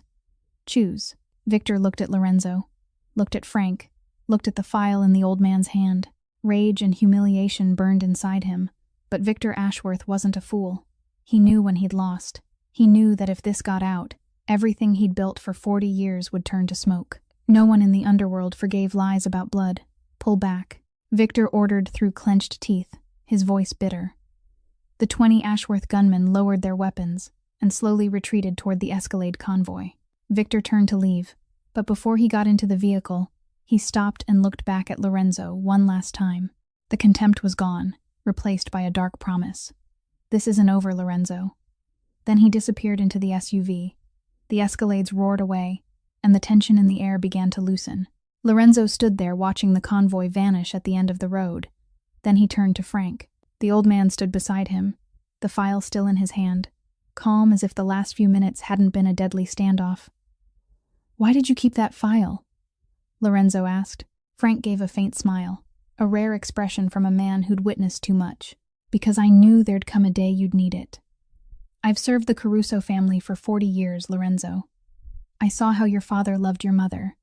A: Choose. Victor looked at Lorenzo, looked at Frank, looked at the file in the old man's hand. Rage and humiliation burned inside him, but Victor Ashworth wasn't a fool. He knew when he'd lost. He knew that if this got out, everything he'd built for 40 years would turn to smoke. No one in the underworld forgave lies about blood. Pull back. Victor ordered through clenched teeth, his voice bitter. The 20 Ashworth gunmen lowered their weapons and slowly retreated toward the Escalade convoy. Victor turned to leave, but before he got into the vehicle, he stopped and looked back at Lorenzo one last time. The contempt was gone, replaced by a dark promise. This isn't over, Lorenzo. Then he disappeared into the SUV. The Escalades roared away, and the tension in the air began to loosen. Lorenzo stood there watching the convoy vanish at the end of the road. Then he turned to Frank. The old man stood beside him, the file still in his hand, calm as if the last few minutes hadn't been a deadly standoff. Why did you keep that file? Lorenzo asked. Frank gave a faint smile, a rare expression from a man who'd witnessed too much. Because I knew there'd come a day you'd need it. I've served the Caruso family for 40 years, Lorenzo. I saw how your father loved your mother.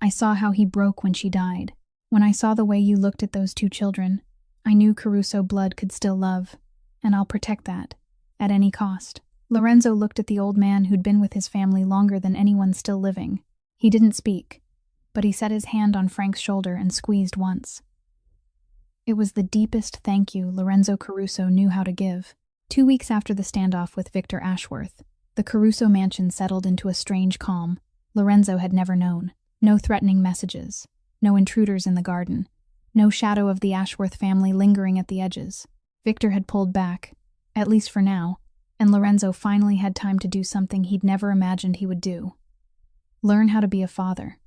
A: I saw how he broke when she died. When I saw the way you looked at those two children, I knew Caruso blood could still love, and I'll protect that, at any cost. Lorenzo looked at the old man who'd been with his family longer than anyone still living. He didn't speak, but he set his hand on Frank's shoulder and squeezed once. It was the deepest thank you Lorenzo Caruso knew how to give. 2 weeks after the standoff with Victor Ashworth, the Caruso mansion settled into a strange calm Lorenzo had never known. No threatening messages, no intruders in the garden, no shadow of the Ashworth family lingering at the edges. Victor had pulled back, at least for now, and Lorenzo finally had time to do something he'd never imagined he would do. Learn how to be a father.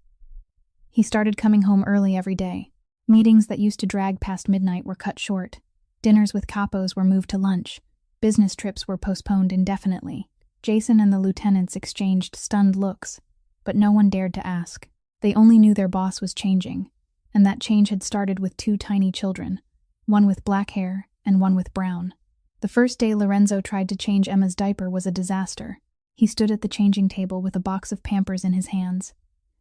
A: He started coming home early every day, Meetings that used to drag past midnight were cut short. Dinners with capos were moved to lunch. Business trips were postponed indefinitely. Jason and the lieutenants exchanged stunned looks, but no one dared to ask. They only knew their boss was changing, and that change had started with two tiny children, one with black hair and one with brown. The first day Lorenzo tried to change Emma's diaper was a disaster. He stood at the changing table with a box of Pampers in his hands,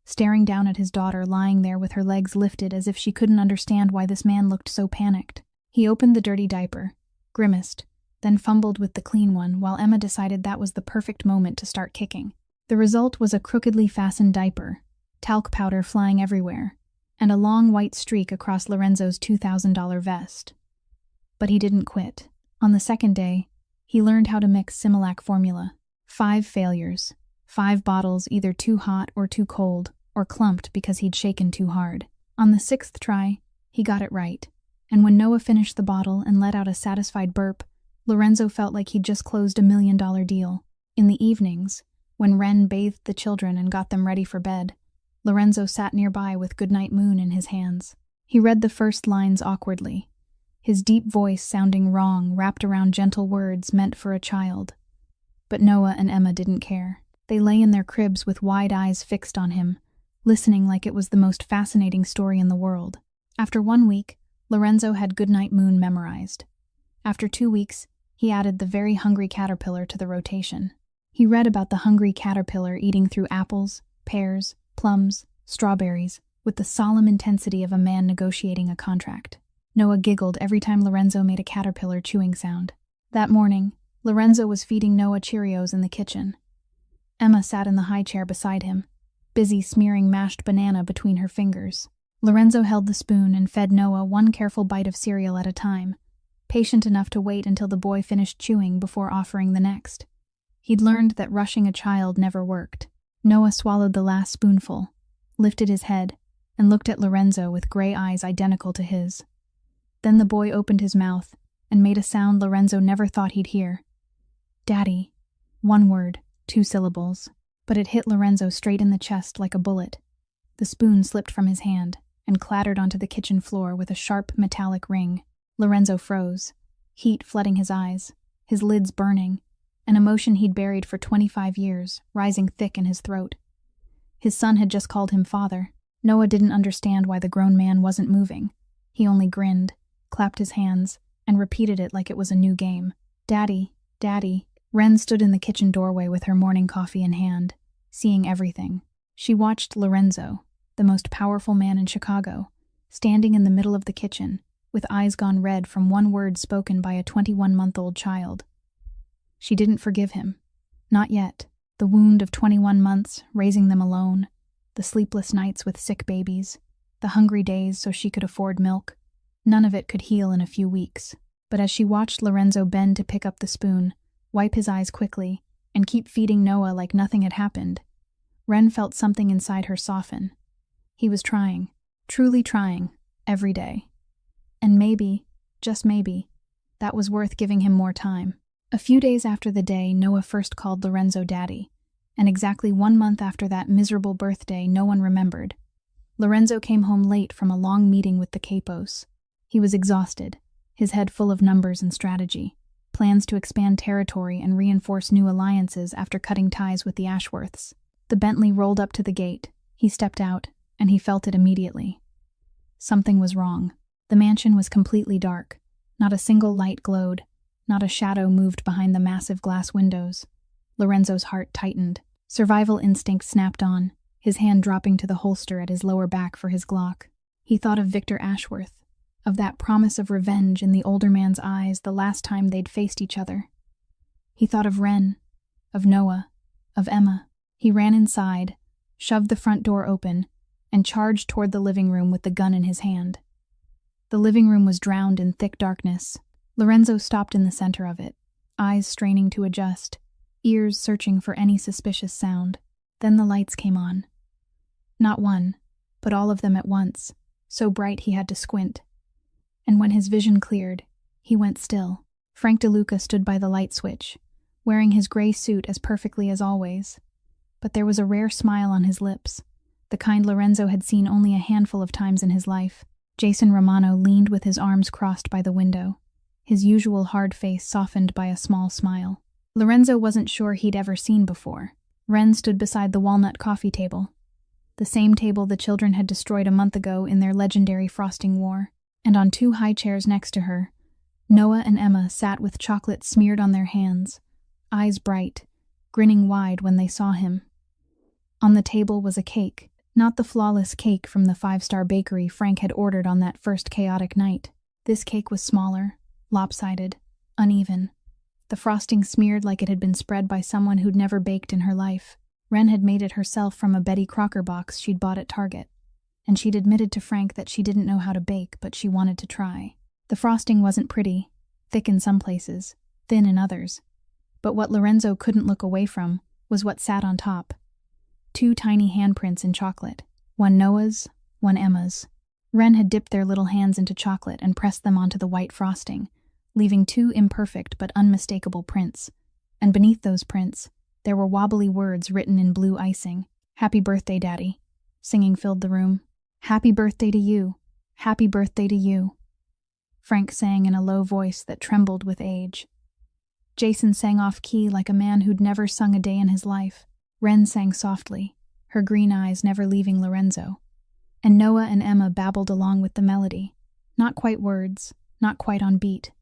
A: staring down at his daughter lying there with her legs lifted as if she couldn't understand why this man looked so panicked. He opened the dirty diaper, grimaced, then fumbled with the clean one while Emma decided that was the perfect moment to start kicking. The result was a crookedly fastened diaper, talc powder flying everywhere, and a long white streak across Lorenzo's $2,000 vest. But he didn't quit. On the second day, he learned how to mix Similac formula. 5 failures. 5 bottles either too hot or too cold, or clumped because he'd shaken too hard. On the 6th try, he got it right, and when Noah finished the bottle and let out a satisfied burp, Lorenzo felt like he'd just closed $1 million deal. In the evenings, when Ren bathed the children and got them ready for bed, Lorenzo sat nearby with Goodnight Moon in his hands. He read the first lines awkwardly, his deep voice sounding wrong wrapped around gentle words meant for a child. But Noah and Emma didn't care. They lay in their cribs with wide eyes fixed on him, listening like it was the most fascinating story in the world. After 1 week, Lorenzo had Goodnight Moon memorized. After 2 weeks, he added the Very Hungry Caterpillar to the rotation. He read about the hungry caterpillar eating through apples, pears, plums, strawberries, with the solemn intensity of a man negotiating a contract. Noah giggled every time Lorenzo made a caterpillar chewing sound. That morning, Lorenzo was feeding Noah Cheerios in the kitchen. Emma sat in the high chair beside him, busy smearing mashed banana between her fingers. Lorenzo held the spoon and fed Noah one careful bite of cereal at a time, patient enough to wait until the boy finished chewing before offering the next. He'd learned that rushing a child never worked. Noah swallowed the last spoonful, lifted his head, and looked at Lorenzo with gray eyes identical to his. Then the boy opened his mouth and made a sound Lorenzo never thought he'd hear. Daddy. 1 word, 2 syllables, but it hit Lorenzo straight in the chest like a bullet. The spoon slipped from his hand and clattered onto the kitchen floor with a sharp metallic ring. Lorenzo froze, heat flooding his eyes, his lids burning, an emotion he'd buried for 25 years, rising thick in his throat. His son had just called him father. Noah didn't understand why the grown man wasn't moving. He only grinned, clapped his hands, and repeated it like it was a new game. Daddy, Daddy. Ren stood in the kitchen doorway with her morning coffee in hand, seeing everything. She watched Lorenzo, the most powerful man in Chicago, standing in the middle of the kitchen, with eyes gone red from 1 word spoken by a 21-month-old child. She didn't forgive him. Not yet. The wound of 21 months, raising them alone, the sleepless nights with sick babies, the hungry days so she could afford milk, none of it could heal in a few weeks. But as she watched Lorenzo bend to pick up the spoon, wipe his eyes quickly, and keep feeding Noah like nothing had happened, Ren felt something inside her soften. He was trying, truly trying, every day. And maybe, just maybe, that was worth giving him more time. A few days after the day Noah first called Lorenzo Daddy, and exactly 1 month after that miserable birthday no one remembered, Lorenzo came home late from a long meeting with the capos. He was exhausted, his head full of numbers and strategy, plans to expand territory and reinforce new alliances after cutting ties with the Ashworths. The Bentley rolled up to the gate. He stepped out, and he felt it immediately. Something was wrong. The mansion was completely dark. Not a single light glowed. Not a shadow moved behind the massive glass windows. Lorenzo's heart tightened. Survival instinct snapped on, his hand dropping to the holster at his lower back for his Glock. He thought of Victor Ashworth, of that promise of revenge in the older man's eyes the last time they'd faced each other. He thought of Ren, of Noah, of Emma. He ran inside, shoved the front door open, and charged toward the living room with the gun in his hand. The living room was drowned in thick darkness. Lorenzo stopped in the center of it, eyes straining to adjust, ears searching for any suspicious sound. Then the lights came on. Not one, but all of them at once, so bright he had to squint. And when his vision cleared, he went still. Frank DeLuca stood by the light switch, wearing his gray suit as perfectly as always. But there was a rare smile on his lips, the kind Lorenzo had seen only a handful of times in his life. Jason Romano leaned with his arms crossed by the window, his usual hard face softened by a small smile. Lorenzo wasn't sure he'd ever seen before. Ren stood beside the walnut coffee table, the same table the children had destroyed a month ago in their legendary frosting war, and on two high chairs next to her, Noah and Emma sat with chocolate smeared on their hands, eyes bright, grinning wide when they saw him. On the table was a cake, not the flawless cake from the five-star bakery Frank had ordered on that first chaotic night. This cake was smaller, lopsided, uneven. The frosting smeared like it had been spread by someone who'd never baked in her life. Ren had made it herself from a Betty Crocker box she'd bought at Target, and she'd admitted to Frank that she didn't know how to bake, but she wanted to try. The frosting wasn't pretty, thick in some places, thin in others. But what Lorenzo couldn't look away from was what sat on top. Two tiny handprints in chocolate, one Noah's, one Emma's. Ren had dipped their little hands into chocolate and pressed them onto the white frosting, leaving two imperfect but unmistakable prints. And beneath those prints, there were wobbly words written in blue icing. "Happy birthday, Daddy." Singing filled the room. "Happy birthday to you. Happy birthday to you." Frank sang in a low voice that trembled with age. Jason sang off-key like a man who'd never sung a day in his life. Ren sang softly, her green eyes never leaving Lorenzo. And Noah and Emma babbled along with the melody. Not quite words, not quite on beat,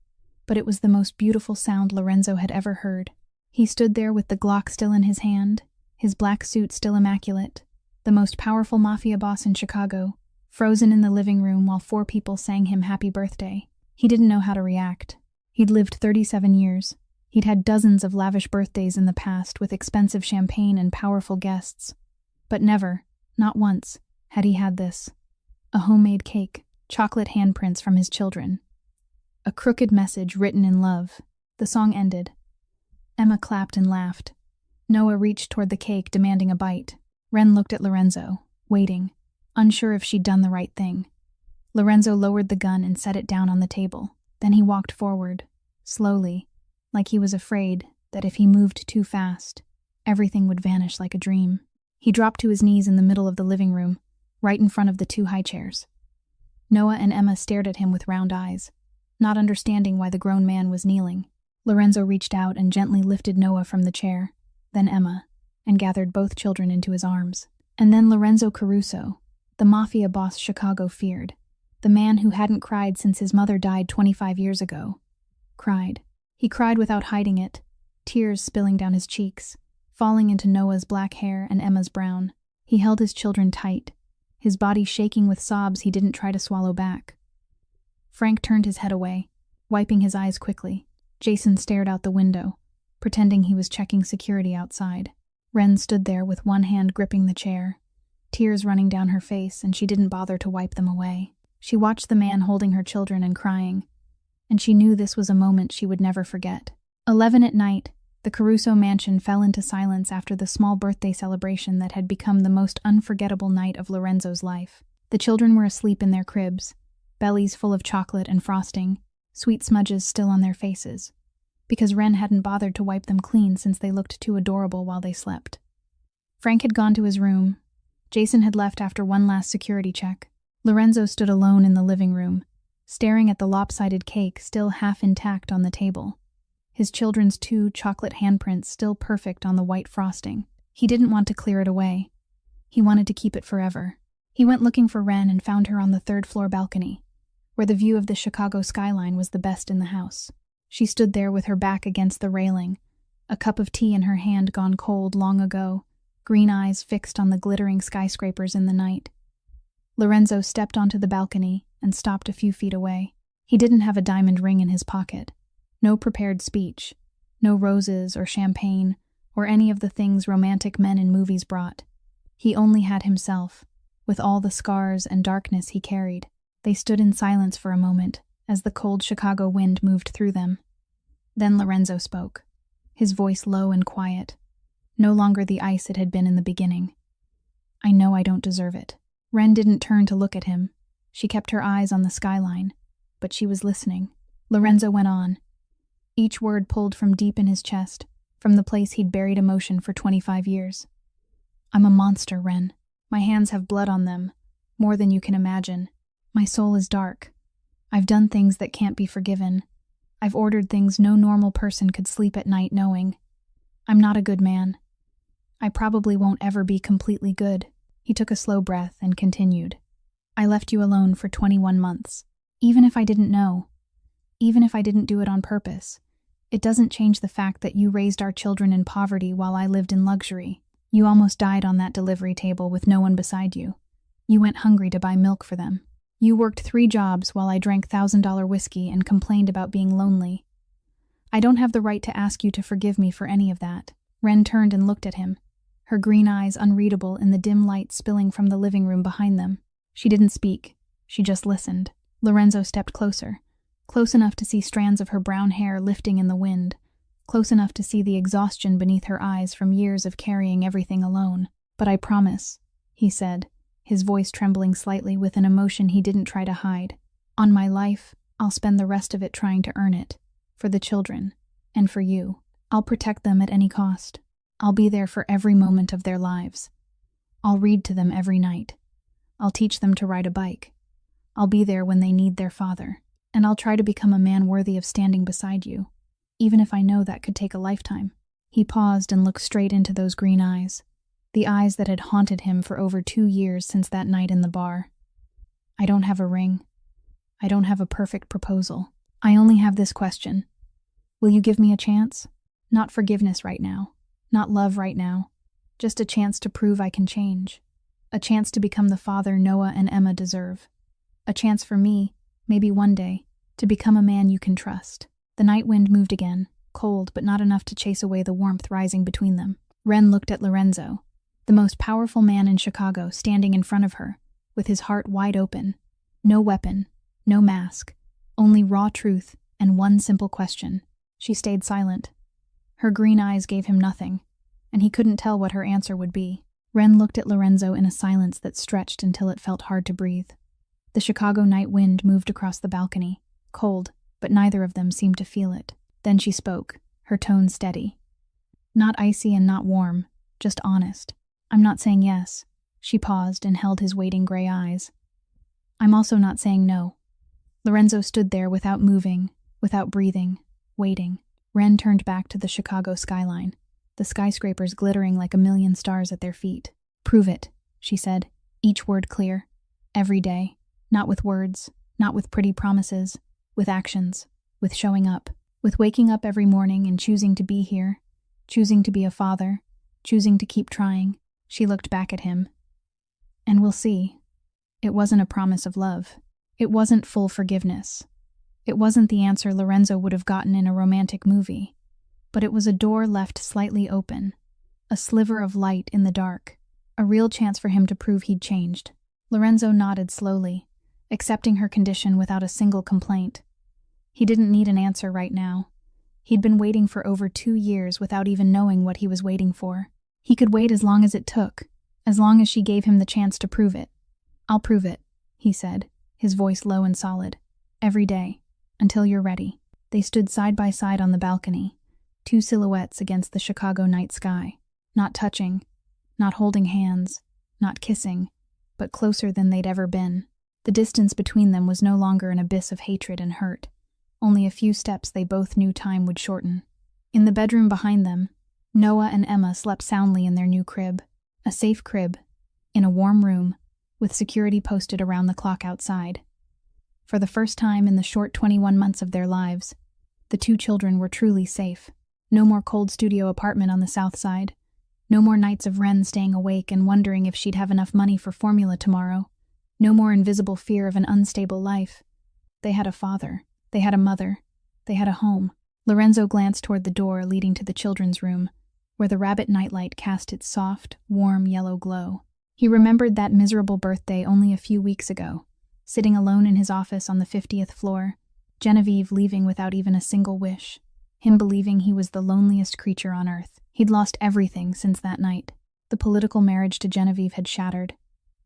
A: but it was the most beautiful sound Lorenzo had ever heard. He stood there with the Glock still in his hand, his black suit still immaculate, the most powerful Mafia boss in Chicago, frozen in the living room while 4 people sang him happy birthday. He didn't know how to react. He'd lived 37 years. He'd had dozens of lavish birthdays in the past with expensive champagne and powerful guests. But never, not once, had he had this. A homemade cake, chocolate handprints from his children. A crooked message written in love. The song ended. Emma clapped and laughed. Noah reached toward the cake, demanding a bite. Ren looked at Lorenzo, waiting, unsure if she'd done the right thing. Lorenzo lowered the gun and set it down on the table. Then he walked forward, slowly, like he was afraid that if he moved too fast, everything would vanish like a dream. He dropped to his knees in the middle of the living room, right in front of the 2 high chairs. Noah and Emma stared at him with round eyes, not understanding why the grown man was kneeling. Lorenzo reached out and gently lifted Noah from the chair, then Emma, and gathered both children into his arms. And then Lorenzo Caruso, the Mafia boss Chicago feared, the man who hadn't cried since his mother died 25 years ago, cried. He cried without hiding it, tears spilling down his cheeks, falling into Noah's black hair and Emma's brown. He held his children tight, his body shaking with sobs he didn't try to swallow back. Frank turned his head away, wiping his eyes quickly. Jason stared out the window, pretending he was checking security outside. Ren stood there with one hand gripping the chair, tears running down her face, and she didn't bother to wipe them away. She watched the man holding her children and crying, and she knew this was a moment she would never forget. 11 at night, the Caruso mansion fell into silence after the small birthday celebration that had become the most unforgettable night of Lorenzo's life. The children were asleep in their cribs, bellies full of chocolate and frosting, sweet smudges still on their faces, because Ren hadn't bothered to wipe them clean since they looked too adorable while they slept. Frank had gone to his room. Jason had left after one last security check. Lorenzo stood alone in the living room, staring at the lopsided cake still half intact on the table, his children's 2 chocolate handprints still perfect on the white frosting. He didn't want to clear it away. He wanted to keep it forever. He went looking for Ren and found her on the 3rd-floor balcony, where the view of the Chicago skyline was the best in the house. She stood there with her back against the railing, a cup of tea in her hand gone cold long ago, green eyes fixed on the glittering skyscrapers in the night. Lorenzo stepped onto the balcony and stopped a few feet away. He didn't have a diamond ring in his pocket. No prepared speech, no roses or champagne, or any of the things romantic men in movies brought. He only had himself, with all the scars and darkness he carried. They stood in silence for a moment, as the cold Chicago wind moved through them. Then Lorenzo spoke, his voice low and quiet, no longer the ice it had been in the beginning. "I know I don't deserve it." Ren didn't turn to look at him. She kept her eyes on the skyline, but she was listening. Lorenzo went on, each word pulled from deep in his chest, from the place he'd buried emotion for 25 years. "I'm a monster, Ren. My hands have blood on them, more than you can imagine. My soul is dark. I've done things that can't be forgiven. I've ordered things no normal person could sleep at night knowing. I'm not a good man. I probably won't ever be completely good." He took a slow breath and continued. "I left you alone for 21 months. Even if I didn't know, even if I didn't do it on purpose, it doesn't change the fact that you raised our children in poverty while I lived in luxury. You almost died on that delivery table with no one beside you. You went hungry to buy milk for them. You worked 3 jobs while I drank $1,000 whiskey and complained about being lonely. I don't have the right to ask you to forgive me for any of that." Ren turned and looked at him, her green eyes unreadable in the dim light spilling from the living room behind them. She didn't speak. She just listened. Lorenzo stepped closer, close enough to see strands of her brown hair lifting in the wind, close enough to see the exhaustion beneath her eyes from years of carrying everything alone. "But I promise," he said, his voice trembling slightly with an emotion he didn't try to hide. "On my life, I'll spend the rest of it trying to earn it. For the children. And for you. I'll protect them at any cost. I'll be there for every moment of their lives. I'll read to them every night. I'll teach them to ride a bike. I'll be there when they need their father. And I'll try to become a man worthy of standing beside you, even if I know that could take a lifetime." He paused and looked straight into those green eyes, the eyes that had haunted him for over 2 years since that night in the bar. "I don't have a ring. I don't have a perfect proposal. I only have this question. Will you give me a chance? Not forgiveness right now. Not love right now. Just a chance to prove I can change. A chance to become the father Noah and Emma deserve. A chance for me, maybe one day, to become a man you can trust." The night wind moved again, cold but not enough to chase away the warmth rising between them. Ren looked at Lorenzo, the most powerful man in Chicago, standing in front of her, with his heart wide open. No weapon, no mask, only raw truth and one simple question. She stayed silent. Her green eyes gave him nothing, and he couldn't tell what her answer would be. Ren looked at Lorenzo in a silence that stretched until it felt hard to breathe. The Chicago night wind moved across the balcony, cold, but neither of them seemed to feel it. Then she spoke, her tone steady. Not icy and not warm, just honest. "I'm not saying yes." She paused and held his waiting gray eyes. "I'm also not saying no." Lorenzo stood there without moving, without breathing, waiting. Ren turned back to the Chicago skyline, the skyscrapers glittering like a million stars at their feet. "Prove it," she said, each word clear. "Every day. Not with words, not with pretty promises, with actions, with showing up, with waking up every morning and choosing to be here, choosing to be a father, choosing to keep trying." She looked back at him. "And we'll see." It wasn't a promise of love. It wasn't full forgiveness. It wasn't the answer Lorenzo would have gotten in a romantic movie. But it was a door left slightly open, a sliver of light in the dark, a real chance for him to prove he'd changed. Lorenzo nodded slowly, accepting her condition without a single complaint. He didn't need an answer right now. He'd been waiting for over 2 years without even knowing what he was waiting for. He could wait as long as it took, as long as she gave him the chance to prove it. "I'll prove it," he said, his voice low and solid. "Every day. Until you're ready." They stood side by side on the balcony, 2 silhouettes against the Chicago night sky, not touching, not holding hands, not kissing, but closer than they'd ever been. The distance between them was no longer an abyss of hatred and hurt, only a few steps they both knew time would shorten. In the bedroom behind them, Noah and Emma slept soundly in their new crib, a safe crib, in a warm room, with security posted around the clock outside. For the first time in the short 21 months of their lives, the 2 children were truly safe. No more cold studio apartment on the south side. No more nights of Ren staying awake and wondering if she'd have enough money for formula tomorrow. No more invisible fear of an unstable life. They had a father. They had a mother. They had a home. Lorenzo glanced toward the door leading to the children's room, where the rabbit nightlight cast its soft, warm yellow glow. He remembered that miserable birthday only a few weeks ago, sitting alone in his office on the 50th floor, Genevieve leaving without even a single wish, him believing he was the loneliest creature on earth. He'd lost everything since that night. The political marriage to Genevieve had shattered.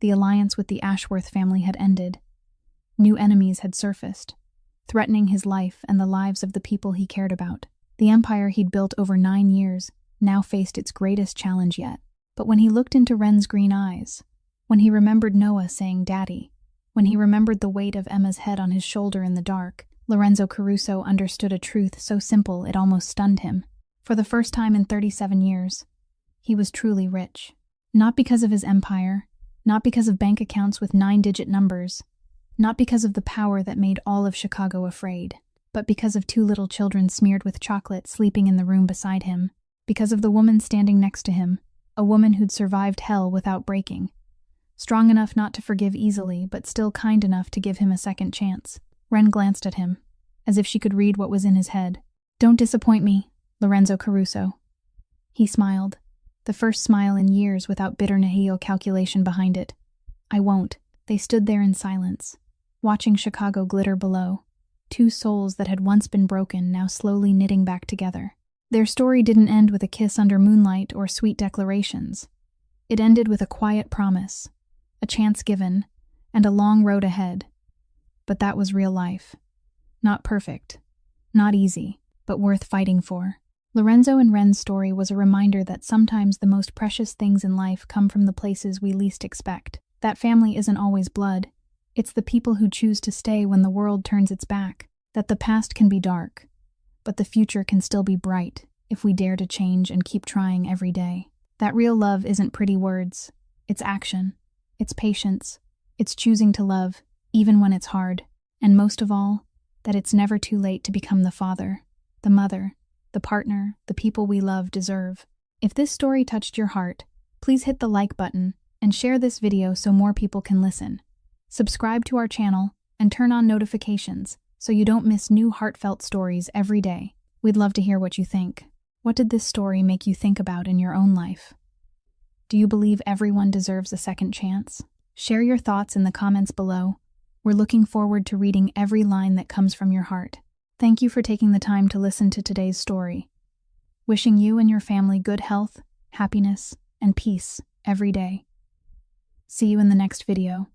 A: The alliance with the Ashworth family had ended. New enemies had surfaced, threatening his life and the lives of the people he cared about. The empire he'd built over 9 years now faced its greatest challenge yet. But when he looked into Ren's green eyes, when he remembered Noah saying "Daddy," When he remembered the weight of Emma's head on his shoulder in the dark, Lorenzo Caruso understood a truth so simple it almost stunned him. For the first time in 37 years, he was truly rich. Not because of his empire, not because of bank accounts with 9-digit numbers, not because of the power that made all of Chicago afraid, but because of 2 little children smeared with chocolate sleeping in the room beside him, because of the woman standing next to him, a woman who'd survived hell without breaking, strong enough not to forgive easily but still kind enough to give him a second chance. Ren glanced at him, as if she could read what was in his head. "Don't disappoint me, Lorenzo Caruso." He smiled, the first smile in years without bitter nihil calculation behind it. "I won't." They stood there in silence, watching Chicago glitter below, 2 souls that had once been broken now slowly knitting back together. Their story didn't end with a kiss under moonlight or sweet declarations. It ended with a quiet promise, a chance given, and a long road ahead. But that was real life. Not perfect, not easy, but worth fighting for. Lorenzo and Ren's story was a reminder that sometimes the most precious things in life come from the places we least expect. That family isn't always blood. It's the people who choose to stay when the world turns its back. That the past can be dark, but the future can still be bright if we dare to change and keep trying every day. That real love isn't pretty words. It's action. It's patience. It's choosing to love, even when it's hard. And most of all, that it's never too late to become the father, the mother, the partner, the people we love deserve. If this story touched your heart, please hit the like button and share this video so more people can listen. Subscribe to our channel and turn on notifications so you don't miss new heartfelt stories every day. We'd love to hear what you think. What did this story make you think about in your own life? Do you believe everyone deserves a second chance? Share your thoughts in the comments below. We're looking forward to reading every line that comes from your heart. Thank you for taking the time to listen to today's story. Wishing you and your family good health, happiness, and peace every day. See you in the next video.